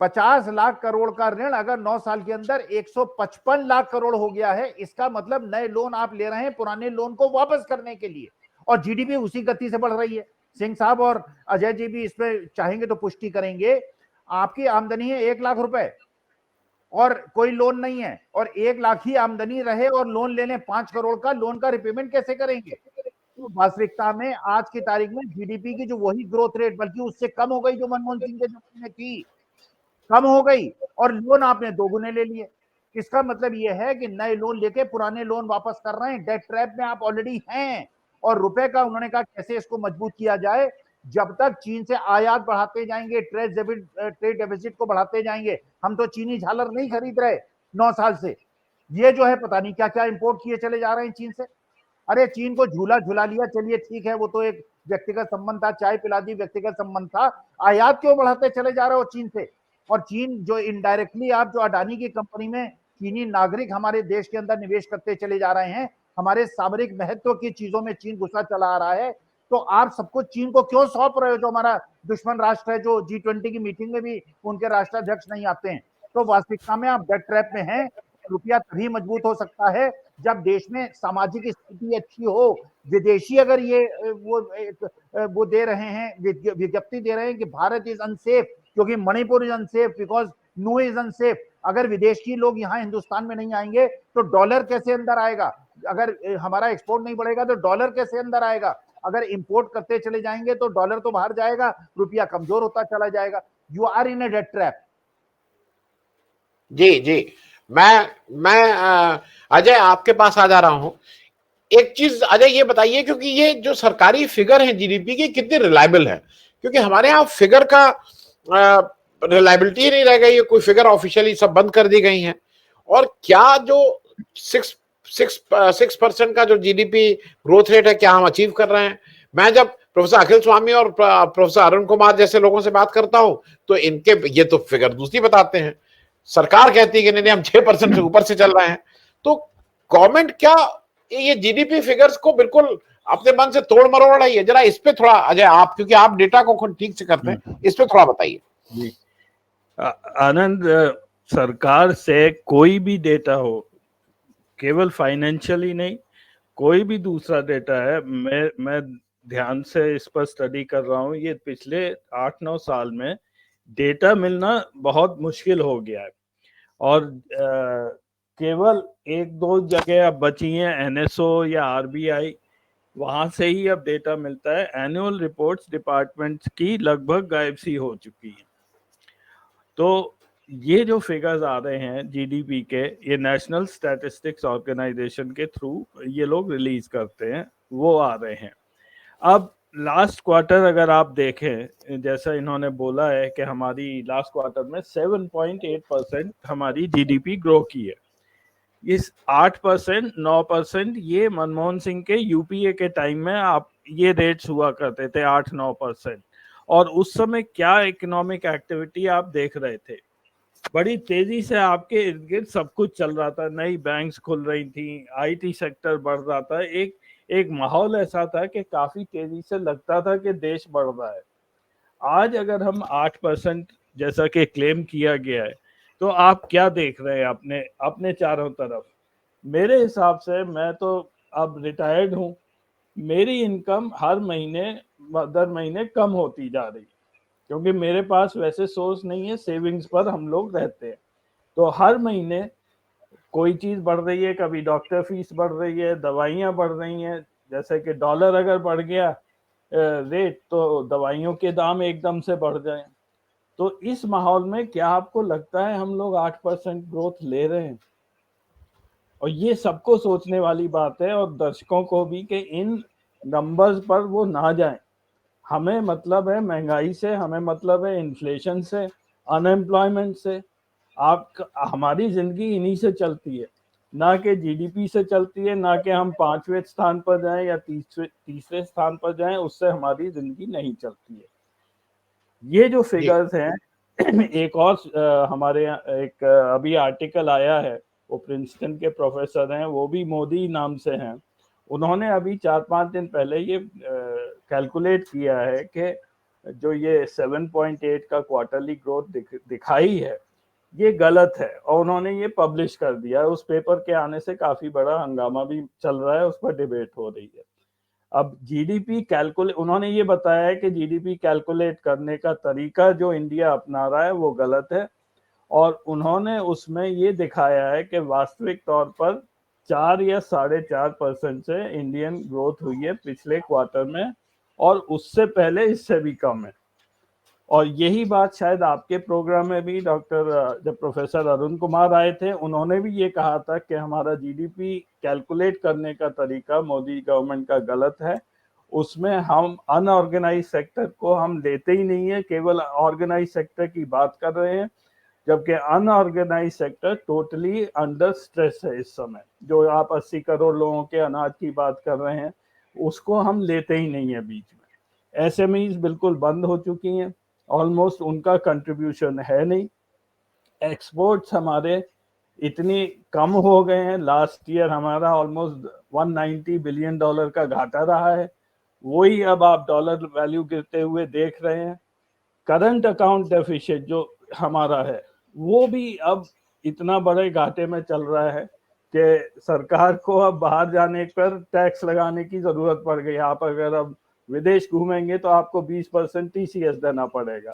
50 लाख करोड़ का ऋण अगर 9 साल के अंदर 155 लाख करोड़ हो गया है, इसका मतलब नए लोन आप ले रहे हैं पुराने लोन को वापस करने के लिए, और जीडीपी उसी गति से बढ़ रही है। सिंह साहब और अजय जी भी इसमें चाहेंगे तो पुष्टि करेंगे। आपकी आमदनी है 1 लाख रुपए और कोई लोन नहीं है, और 1 लाख ही आमदनी रहे और लोन ले लें 5 करोड़ का, लोन का रिपेमेंट कैसे करेंगे? तो वास्तविकता में आज की तारीख में जीडीपी की जो वही ग्रोथ रेट बल्कि उससे कम हो गई जो मनमोहन सिंह के जमाने में थी, कम हो गई, और लोन आपने 2 गुने ले लिए। इसका मतलब यह है कि नए लोन लेके पुराने लोन वापस कर रहे हैं। डेट ट्रैप में आप ऑलरेडी हैं। और रुपए का उन्होंने कहा कैसे इसको मजबूत किया जाए, जब तक चीन से आयात बढ़ाते जाएंगे, ट्रेड डेफिसिट को बढ़ाते जाएंगे। हम तो चीनी झालर नहीं खरीद रहे 9 साल से, ये जो है पता नहीं क्या क्या इंपोर्ट किए चले जा रहे हैं चीन से। अरे चीन को झूला झुला लिया, चलिए ठीक है, वो तो एक व्यक्तिगत संबंध था, चाय पिला दी, व्यक्तिगत संबंध था। आयात क्यों बढ़ाते चले जा रहे हो चीन से? और चीन जो इनडायरेक्टली, आप जो अडानी की कंपनी में चीनी नागरिक हमारे देश के अंदर निवेश करते चले जा रहे हैं, हमारे सामरिक महत्व की चीजों में चीन घुसा चला आ रहा है, तो आप सबको चीन को क्यों सौंप रहे हो, जो हमारा दुश्मन राष्ट्र है, जो G20 की मीटिंग में भी उनके राष्ट्राध्यक्ष नहीं आते हैं? तो वास्तविकता में आप डेट ट्रैप में हैं। रुपया तभी मजबूत हो सकता है जब देश में सामाजिक स्थिति अच्छी हो। विदेशी अगर ये वो दे रहे हैं, विज्ञप्ति दे रहे हैं कि भारत इज अनसेफ क्योंकि Manipur is unsafe, because no is unsafe. अगर विदेशी लोग यहाँ हिंदुस्तान में नहीं आएंगे तो डॉलर कैसे अंदर आएगा? अगर हमारा एक्सपोर्ट नहीं बढ़ेगा तो डॉलर कैसे अंदर आएगा? अगर इंपोर्ट करते चले जाएंगे तो डॉलर तो बाहर जाएगा, रुपया कमजोर होता चला जाएगा। You are in a debt trap. जी, जी। मैं अजय आपके पास आ जा रहा हूं। एक चीज अजय ये बताइए, क्योंकि ये जो सरकारी फिगर है जीडीपी की कितनी रिलायबल है, क्योंकि हमारे यहाँ फिगर का रिलायबिलिटी नहीं रह गई है, कोई फिगर ऑफिशियली सब बंद कर दी गई हैं। और क्या जो 6% का जो जीडीपी ग्रोथ रेट है, क्या हम अचीव कर रहे हैं? मैं जब प्रोफेसर अखिल स्वामी और प्रोफेसर अरुण कुमार जैसे लोगों से बात करता हूं तो इनके ये तो फिगर दूसरी बताते हैं। सरकार कहती है कि नहीं हम 6% से ऊपर से चल रहे हैं। तो गवर्नमेंट क्या ये जीडीपी फिगर्स को बिल्कुल अपने मन से तोड़ मरोड़ रही है? जरा इस पे थोड़ा अजय आप, क्योंकि आप डेटा को ठीक से करते हैं, इस पे थोड़ा बताइए। जी आनंद, सरकार से कोई भी डेटा हो, केवल फाइनेंशियली नहीं, कोई भी दूसरा डेटा है, मैं ध्यान से इस पर स्टडी कर रहा हूँ। ये पिछले 8-9 साल में डेटा मिलना बहुत मुश्किल हो गया है। और केवल एक दो जगह अब बची हैं, एनएसओ या आरबीआई, वहां से ही अब डेटा मिलता है। एनुअल रिपोर्ट्स डिपार्टमेंट की लगभग गायब सी हो चुकी है। तो ये जो फिगर्स आ रहे हैं जीडीपी के, ये नेशनल स्टैटिस्टिक्स ऑर्गेनाइजेशन के थ्रू ये लोग रिलीज करते हैं, वो आ रहे हैं। अब लास्ट क्वार्टर अगर आप देखें, जैसा इन्होंने बोला है कि हमारी लास्ट क्वार्टर में 7.8% हमारी जीडीपी ग्रो की है। इस 8%, 9% ये मनमोहन सिंह के यूपीए के टाइम में आप ये रेट्स हुआ करते थे, 8-9%। और उस समय क्या इकोनॉमिक एक्टिविटी आप देख रहे थे, बड़ी तेजी से आपके इर्द गिर्द सब कुछ चल रहा था, नई बैंक्स खुल रही थी, आईटी सेक्टर बढ़ रहा था, एक माहौल ऐसा था कि काफी तेजी से लगता था कि देश बढ़ रहा है। आज अगर हम 8% जैसा कि क्लेम किया गया है, तो आप क्या देख रहे हैं अपने अपने चारों तरफ? मेरे हिसाब से, मैं तो अब रिटायर्ड हूँ, मेरी इनकम हर महीने दर महीने कम होती जा रही है, क्योंकि मेरे पास वैसे सोर्स नहीं है, सेविंग्स पर हम लोग रहते हैं। तो हर महीने कोई चीज बढ़ रही है, कभी डॉक्टर फीस बढ़ रही है, दवाइयाँ बढ़ रही हैं, जैसे कि डॉलर अगर बढ़ गया रेट, तो दवाइयों के दाम एकदम से बढ़ जाए। तो इस माहौल में क्या आपको लगता है हम लोग 8% ग्रोथ ले रहे हैं? और ये सबको सोचने वाली बात है, और दर्शकों को भी, कि इन नंबर्स पर वो ना जाएं। हमें मतलब है महंगाई से, हमें मतलब है इन्फ्लेशन से, अनएम्प्लॉयमेंट से। हमारी जिंदगी इन्हीं से चलती है, ना कि जीडीपी से चलती है, ना कि हम 5वें स्थान पर जाएं या तीसरे स्थान पर जाएं, उससे हमारी जिंदगी नहीं चलती है। ये जो फिगर्स हैं एक और हमारे यहाँ एक अभी आर्टिकल आया है, वो प्रिंसटन के प्रोफेसर हैं, वो भी मोदी नाम से हैं। उन्होंने अभी 4-5 दिन पहले ये कैलकुलेट किया है कि जो ये 7.8 का क्वार्टरली ग्रोथ दिखाई है, ये गलत है, और उन्होंने ये पब्लिश कर दिया है। उस पेपर के आने से काफी बड़ा हंगामा भी चल रहा है, उस पर डिबेट हो रही है। अब जीडीपी कैलकुलेट, उन्होंने ये बताया है कि जीडीपी कैलकुलेट करने का तरीका जो इंडिया अपना रहा है वो गलत है, और उन्होंने उसमें ये दिखाया है कि वास्तविक तौर पर 4 या 4.5% से इंडियन ग्रोथ हुई है पिछले क्वार्टर में, और उससे पहले इससे भी कम है। और यही बात शायद आपके प्रोग्राम में भी जब प्रोफेसर अरुण कुमार आए थे, उन्होंने भी ये कहा था कि हमारा जीडीपी कैलकुलेट करने का तरीका मोदी गवर्नमेंट का गलत है। उसमें हम अनऑर्गेनाइज सेक्टर को हम लेते ही नहीं है, केवल ऑर्गेनाइज सेक्टर की बात कर रहे हैं, जबकि unorganised sector totally under stress है इस समय। जो आप 80 करोड़ लोगों के अनाज की बात कर रहे हैं, उसको हम लेते ही नहीं है बीच में। एसएमईज बिल्कुल बंद हो चुकी हैं, ऑलमोस्ट उनका कंट्रीब्यूशन है नहीं। एक्सपोर्ट्स हमारे इतनी कम हो गए हैं, लास्ट ईयर हमारा ऑलमोस्ट $190 बिलियन का घाटा रहा है, वही अब आप डॉलर वैल्यू गिरते हुए देख रहे हैं। करंट अकाउंट डेफिसिट जो हमारा है, वो भी अब इतना बड़े घाटे में चल रहा है कि सरकार को अब बाहर जाने पर टैक्स लगाने की जरूरत पड़ गई। आप अगर अब विदेश घूमेंगे तो आपको 20% टीसीएस देना पड़ेगा,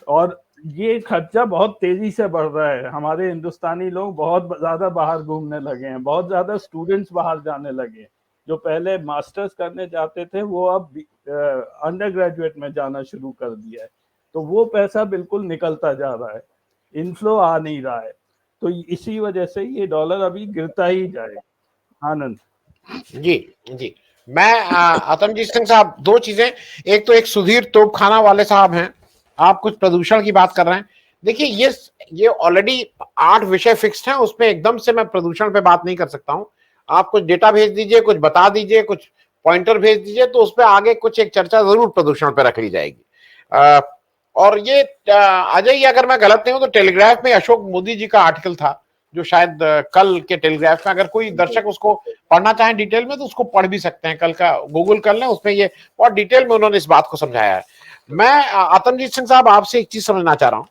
और ये खर्चा बहुत तेजी से बढ़ रहा है। हमारे हिंदुस्तानी लोग बहुत ज्यादा बाहर घूमने लगे हैं, बहुत ज्यादा स्टूडेंट्स बाहर जाने लगे हैं। जो पहले मास्टर्स करने जाते थे, वो अब अंडर ग्रेजुएट में जाना शुरू कर दिया है। तो वो पैसा बिल्कुल निकलता जा रहा है, इनफ्लो आ नहीं रहा है। तो इसी वजह से ये डॉलर अभी गिरता ही जाएगा। आनंद जी जी, मैं आतमजीत सिंह साहब, दो चीजें। एक तो एक सुधीर तोपखाना वाले साहब हैं, आप कुछ प्रदूषण की बात कर रहे हैं। देखिए, ये ऑलरेडी 8 विषय फिक्स्ड हैं, उसमें एकदम से मैं प्रदूषण पे बात नहीं कर सकता हूं। आप कुछ डेटा भेज दीजिए, कुछ बता दीजिए, कुछ पॉइंटर भेज दीजिए, तो उस पर आगे कुछ एक चर्चा जरूर प्रदूषण पे रख ली जाएगी। और ये अजय, अगर मैं गलत नहीं हूं तो टेलीग्राफ में अशोक मोदी जी का आर्टिकल था, जो शायद कल के टेलीग्राफ में, अगर कोई दर्शक उसको पढ़ना चाहे डिटेल में तो उसको पढ़ भी सकते हैं, कल का गूगल कर लें, उसमें ये बहुत डिटेल में उन्होंने इस बात को समझाया है। मैं आतमजीत सिंह साहब आपसे एक चीज समझना चाह रहा हूं।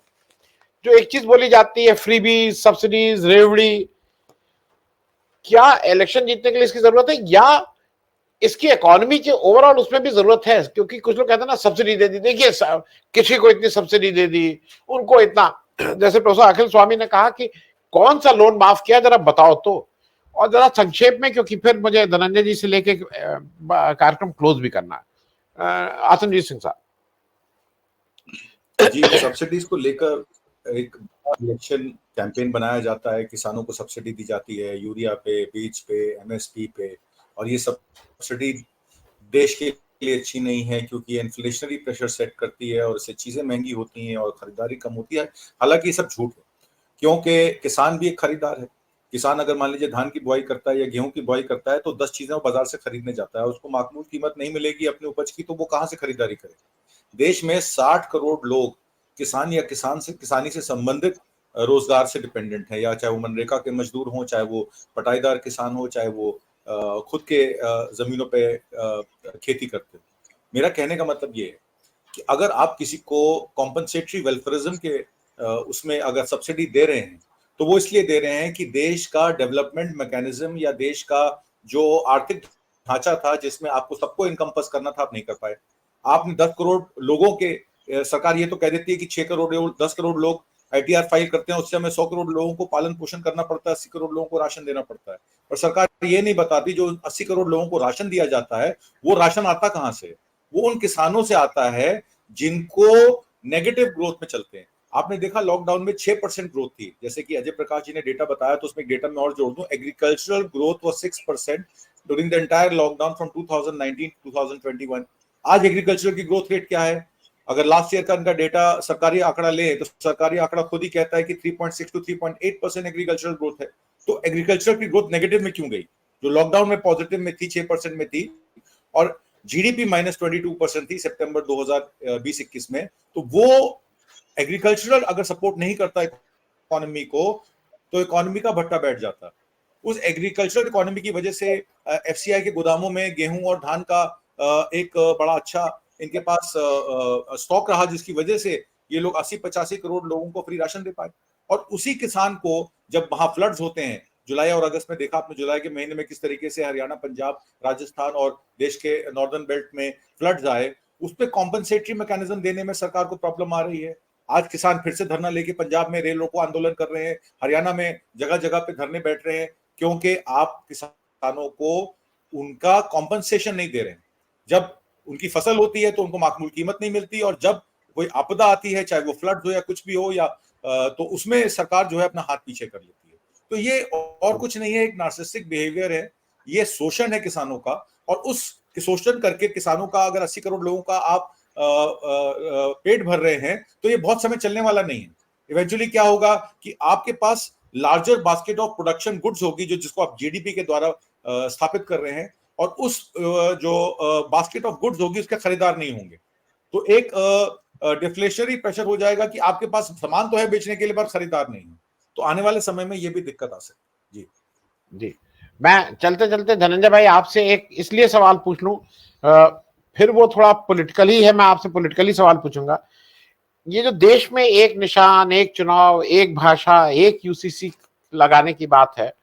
जो एक चीज बोली जाती है, फ्रीबीज, सब्सिडीज, रेवड़ी, क्या इलेक्शन जीतने के लिए इसकी जरूरत है, या इसकी इकोनॉमी के ओवरऑल उसमें भी जरूरत है? क्योंकि कुछ लोग कहते हैं ना, सब्सिडी दे दी, देखिए किसी को इतनी सब्सिडी दे दी, उनको इतना, जैसे प्रोफेसर अखिल स्वामी ने कहा कि कौन सा लोन माफ किया, जरा बताओ तो, और जरा संक्षेप में, क्योंकि फिर मुझे धनंजय जी से लेके कार्यक्रम क्लोज भी करना है। आसनजीत सिंह साहब। जी, सब्सिडीज को लेकर एक इलेक्शन कैंपेन बनाया जाता है, किसानों को सब्सिडी दी जाती है यूरिया पे, बीज पे, एमएसपी पे, और ये सब्सिडी देश के लिए अच्छी नहीं है क्योंकि ये इन्फ्लेशनरी प्रेशर सेट करती है और इससे चीजें महंगी होती हैं और खरीदारी कम होती है। हालांकि ये सब झूठ है, क्योंकि किसान भी एक खरीदार है। किसान अगर मान लीजिए धान की बुआई करता है या गेहूं की बुआई करता है तो 10 चीजें वो बाजार से खरीदने जाता है, उसको माकूल कीमत नहीं मिलेगी अपनी उपज की, तो वो कहां से खरीदारी करे। देश में 60 करोड़ लोग किसान या किसानी से संबंधित रोजगार से डिपेंडेंट है, या चाहे वो मनरेगा के मजदूर हों, चाहे वो पटाईदार किसान हो, चाहे वो खुद के जमीनों पे खेती करते हो। मेरा कहने का मतलब ये है कि अगर आप किसी को कॉम्पनसेटरी वेलफेयरिज्म के उसमें अगर सब्सिडी दे रहे हैं तो वो इसलिए दे रहे हैं कि देश का डेवलपमेंट मैकेनिज्म या देश का जो आर्थिक ढांचा था जिसमें आपको सबको इनकम्पस करना था, आप नहीं कर पाए। आपने 10 करोड़ लोगों के, सरकार ये तो कह देती है कि 6 करोड़ 10 करोड़ लोग आईटीआर फाइल करते हैं, उससे हमें 100 करोड़ लोगों को पालन पोषण करना पड़ता है, 80 करोड़ लोगों को राशन देना पड़ता है। और सरकार ये नहीं बताती जो 80 करोड़ लोगों को राशन दिया जाता है वो राशन आता कहां से, वो उन किसानों से आता है जिनको नेगेटिव ग्रोथ में चलते हैं। आपने देखा लॉकडाउन में 6% ग्रोथ थी, जैसे कि अजय प्रकाश जी ने डेटा बताया, तो उसमें डेटा में और जोड़ दूं, agricultural growth was 6% during the entire lockdown from 2019 to 2021। आज एग्रीकल्चर की ग्रोथ रेट क्या है? अगर लास्ट ईयर का इनका डेटा सरकारी आंकड़ा ले तो सरकारी आंकड़ा खुद ही कहता है कि 3.6 टू 3.8% एग्रीकल्चरल ग्रोथ है। तो एग्रीकल्चर की ग्रोथ नेगेटिव में क्यों गई, जो लॉकडाउन में पॉजिटिव में थी, 6% में थी, और जीडीपी -22% थी सितंबर 2020-21 में। तो वो एग्रीकल्चरल अगर सपोर्ट नहीं करता इकोनॉमी को तो इकोनॉमी का भट्टा बैठ जाता। उस एग्रीकल्चरल इकोनॉमी की वजह से एफसीआई के गोदामों में गेहूं और धान का एक बड़ा अच्छा इनके पास स्टॉक रहा, जिसकी वजह से ये लोग 80-85 करोड़ लोगों को फ्री राशन दे पाए। और उसी किसान को जब वहां फ्लड्स होते हैं, जुलाई और अगस्त में देखा आपने, जुलाई के महीने में किस तरीके से हरियाणा, पंजाब, राजस्थान और देश के नॉर्दर्न बेल्ट में फ्लड्स आए, उस पर कॉम्पनसेटरी मैकेनिज्म देने में सरकार को प्रॉब्लम आ रही है। आज किसान फिर से धरना लेके पंजाब में रेल रोको आंदोलन कर रहे हैं, हरियाणा में जगह जगह पे धरने बैठ रहे हैं, क्योंकि आप किसानों को उनका कॉम्पनसेशन नहीं दे रहे हैं। जब उनकी फसल होती है तो उनको माकूल कीमत नहीं मिलती, और जब कोई आपदा आती है, चाहे वो फ्लड हो या कुछ भी हो, या तो उसमें सरकार जो है अपना हाथ पीछे कर लेती है। तो ये और कुछ नहीं है, एक नार्सिसिस्टिक बिहेवियर है, ये शोषण है किसानों का। और उस शोषण करके किसानों का अगर 80 करोड़ लोगों का आप पेट भर रहे हैं तो ये बहुत समय चलने वाला नहीं है। इवेंचुअली क्या होगा कि आपके पास larger basket of production goods होगी, जो जिसको आप जीडीपी के द्वारा स्थापित कर रहे हैं, और उस जो बास्केट ऑफ गुड्स होगी उसके खरीदार नहीं होंगे, तो एक डिफ्लेशनरी प्रेशर हो जाएगा कि आपके पास सामान तो है बेचने के लिए पर खरीदार नहीं है। तो आने वाले समय में ये भी दिक्कत आ सकती है। जी, मैं चलते चलते धनंजय भाई आपसे एक इसलिए सवाल पूछ लूं, फिर वो थोड़ा पॉलिटिकल ही है, मैं आपसे पॉलिटिकली सवाल पूछूंगा। ये जो देश में एक निशान, एक चुनाव, एक भाषा, एक यूसीसी लगाने की बात है,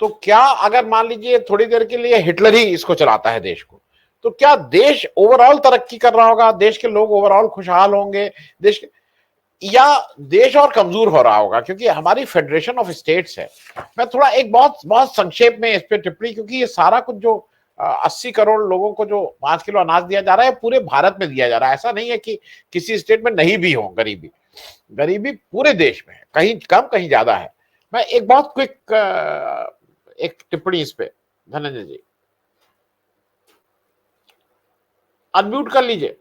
तो क्या अगर मान लीजिए थोड़ी देर के लिए हिटलर ही इसको चलाता है देश को, तो क्या देश ओवरऑल तरक्की कर रहा होगा, देश के लोग ओवरऑल खुशहाल होंगे, देश के, या देश और कमजोर हो रहा होगा? क्योंकि हमारी फेडरेशन ऑफ स्टेट्स है। मैं थोड़ा एक बहुत बहुत संक्षेप में इस पे टिप्पणी, क्योंकि ये सारा कुछ जो 80 करोड़ लोगों को जो 5 किलो अनाज दिया जा रहा है पूरे भारत में दिया जा रहा है। ऐसा नहीं है कि किसी स्टेट में नहीं भी हो गरीबी, गरीबी पूरे देश में है, कहीं कम कहीं ज्यादा है। मैं एक बहुत क्विक एक टिप्पणी इस पे, धनंजय जी अनम्यूट कर लीजिए।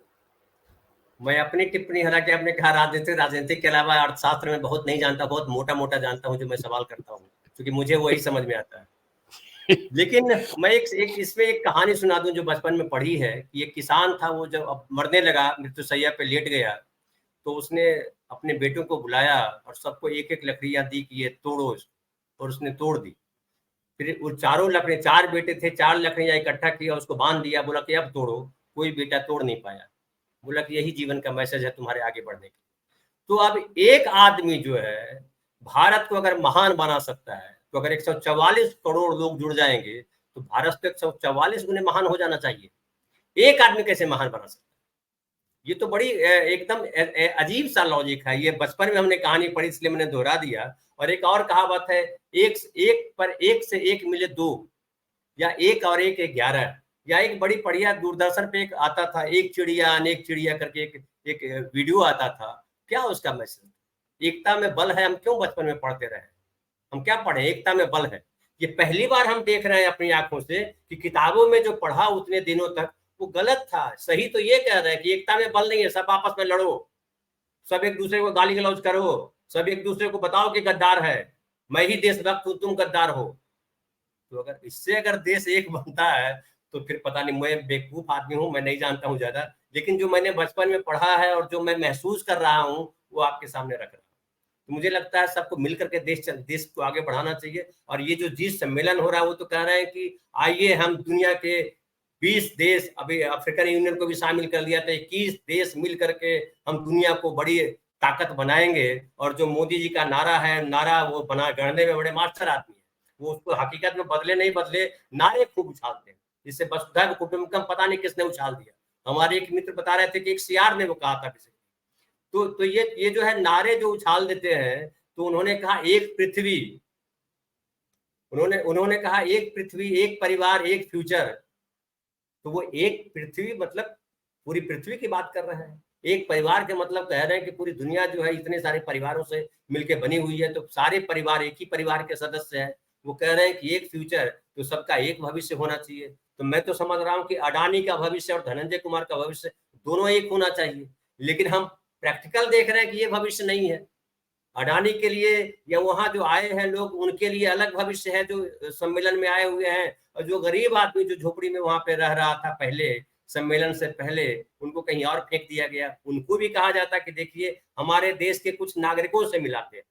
मैं अपनी टिप्पणी, हालांकि आपने कहा राजनीति के अलावा अर्थशास्त्र में बहुत नहीं जानता, बहुत मोटा मोटा जानता हूं जो मैं सवाल करता हूं, क्योंकि मुझे वही समझ में आता है। लेकिन मैं एक इसमें एक कहानी सुना दूं जो बचपन में पढ़ी है कि एक किसान था, वो जब अब मरने लगा, मृत्युशैया पे लेट गया, तो उसने अपने बेटों को बुलाया और सबको एक एक लकड़ियां दी कि ये तोड़ो, और उसने तोड़ दी। फिर वो चारों लकड़ी, 4 बेटे थे, 4 लकड़ियां इकट्ठा किया, उसको बांध दिया, बोला कि अब तोड़ो। कोई बेटा तोड़ नहीं पाया, बोला कि यही जीवन का मैसेज है तुम्हारे आगे बढ़ने की। तो अब एक आदमी जो है भारत को अगर महान बना सकता है, तो अगर 144 करोड़ लोग जुड़ जाएंगे तो भारत को 144 गुने महान हो जाना चाहिए। एक आदमी कैसे महान बना सकता है? ये तो बड़ी एकदम अजीब सा लॉजिक है। ये बचपन में हमने कहानी पढ़ी इसलिए मैंने दोहरा दिया। और एक और कहावत है, एक पर एक से एक मिले दो, या एक और एक 11, या एक बड़ी बढ़िया दूरदर्शन पे एक आता था, एक चिड़िया अनेक चिड़िया करके एक वीडियो आता था। क्या उसका मैसेज? एकता में बल है। हम क्यों बचपन में पढ़ते रहे? हम क्या पढ़े? एकता में बल है। ये पहली बार हम देख रहे हैं अपनी आंखों से कि किताबों में जो पढ़ा उतने दिनों तक वो गलत था। सही तो ये कह रहे हैं कि एकता में बल नहीं है, सब आपस में लड़ो, सब एक दूसरे को गाली गलौज करो, सब एक दूसरे को बताओ कि गद्दार है, मैं ही देशभक्त हूं, तुम गद्दार हो। तो अगर इससे अगर देश एक बनता है तो फिर पता नहीं, मैं बेवकूफ आदमी हूं, मैं नहीं जानता हूं ज्यादा, लेकिन जो मैंने बचपन में पढ़ा है और जो मैं महसूस कर रहा हूं वो आपके सामने रख रहा हूं। तो मुझे लगता है सबको मिलकर के देश को आगे बढ़ाना चाहिए। और ये जो जी सम्मेलन हो रहा है वो तो कह रहे हैं कि आइए हम दुनिया के 20 देश, अभी अफ्रीकन यूनियन को भी शामिल कर लिया था, 21 देश मिल करके हम दुनिया को बड़ी ताकत बनाएंगे। और जो मोदी जी का नारा है, नारा वो बना गढ़ने में बड़े मास्टर आदमी है, वो उसको हकीकत में बदले नहीं बदले, नारे खूब उछालते हैं। इससे वसुधैव कुटुंबकम पता नहीं किसने उछाल दिया। हमारे एक मित्र बता रहे थे कि एक सीआर ने वो कहा था किसी। तो ये जो है नारे जो उछाल देते हैं, तो उन्होंने कहा एक पृथ्वी, उन्होंने कहा एक पृथ्वी, एक परिवार, एक फ्यूचर। तो वो एक पृथ्वी मतलब पूरी पृथ्वी की बात कर रहे हैं। एक परिवार के मतलब कह रहे हैं कि पूरी दुनिया जो है इतने सारे परिवारों से मिलकर बनी हुई है, तो सारे परिवार एक ही परिवार के सदस्य हैं। वो कह रहे हैं कि एक फ्यूचर, तो सबका एक भविष्य होना चाहिए। तो मैं तो समझ रहा हूं कि अडानी का भविष्य और धनंजय कुमार का भविष्य दोनों एक होना चाहिए, लेकिन हम प्रैक्टिकल देख रहे हैं कि ये भविष्य नहीं है। अडानी के लिए या वहां जो आए हैं लोग, उनके लिए अलग भविष्य है जो सम्मेलन में आए हुए हैं, और जो गरीब आदमी जो झोपड़ी में वहां पे रह रहा था पहले सम्मेलन से पहले, उनको कहीं और फेंक दिया गया। उनको भी कहा जाता कि देखिए हमारे देश के कुछ नागरिकों से मिलाते।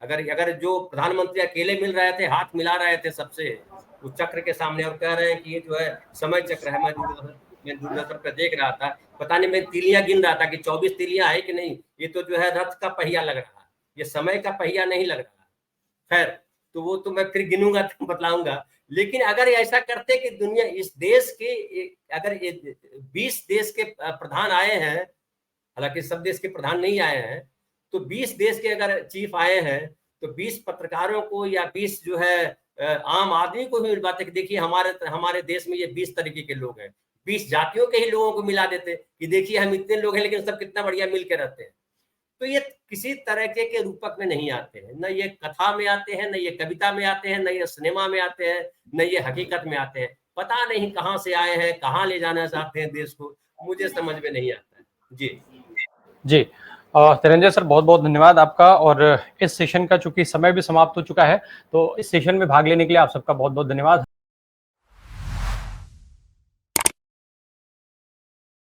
अगर जो प्रधानमंत्री अकेले मिल रहे थे, हाथ मिला रहे थे सबसे उस चक्र के सामने, और कह रहे हैं कि ये जो है समय चक्र है। मैं दूरदर्शन पर देख रहा था, पता नहीं मैं तीलियां गिन रहा था कि 24 तीलियां है कि नहीं। ये तो जो है रथ का पहिया लग रहा है, ये समय का पहिया नहीं लग रहा। खैर, तो वो तो मैं फिर गिनूंगा तो बतलाऊंगा। लेकिन अगर ऐसा करते कि दुनिया इस देश के अगर 20 देश के प्रधान आए हैं, हालांकि सब देश के प्रधान नहीं आए हैं, तो 20 देश के अगर चीफ आए हैं, तो 20 पत्रकारों को या 20 जो है आम आदमी को भी मिलवाते कि देखिए हमारे देश में ये 20 तरीके के लोग हैं। 20 जातियों के ही लोगों को मिला देते कि देखिए हम इतने लोग हैं लेकिन सब कितना बढ़िया मिल के रहते हैं। तो ये किसी तरह के रूपक में नहीं आते हैं, न ये कथा में आते हैं, न ये कविता में आते हैं, न ये सिनेमा में आते हैं, न ये हकीकत में आते हैं। पता नहीं कहाँ से आए हैं, कहाँ ले जाना चाहते हैं देश को, मुझे समझ में नहीं आता है। जी तिरंजय सर, बहुत बहुत धन्यवाद आपका। और इस सेशन का चूंकि समय भी समाप्त हो चुका है, तो इस सेशन में भाग लेने के लिए आप सबका बहुत बहुत धन्यवाद।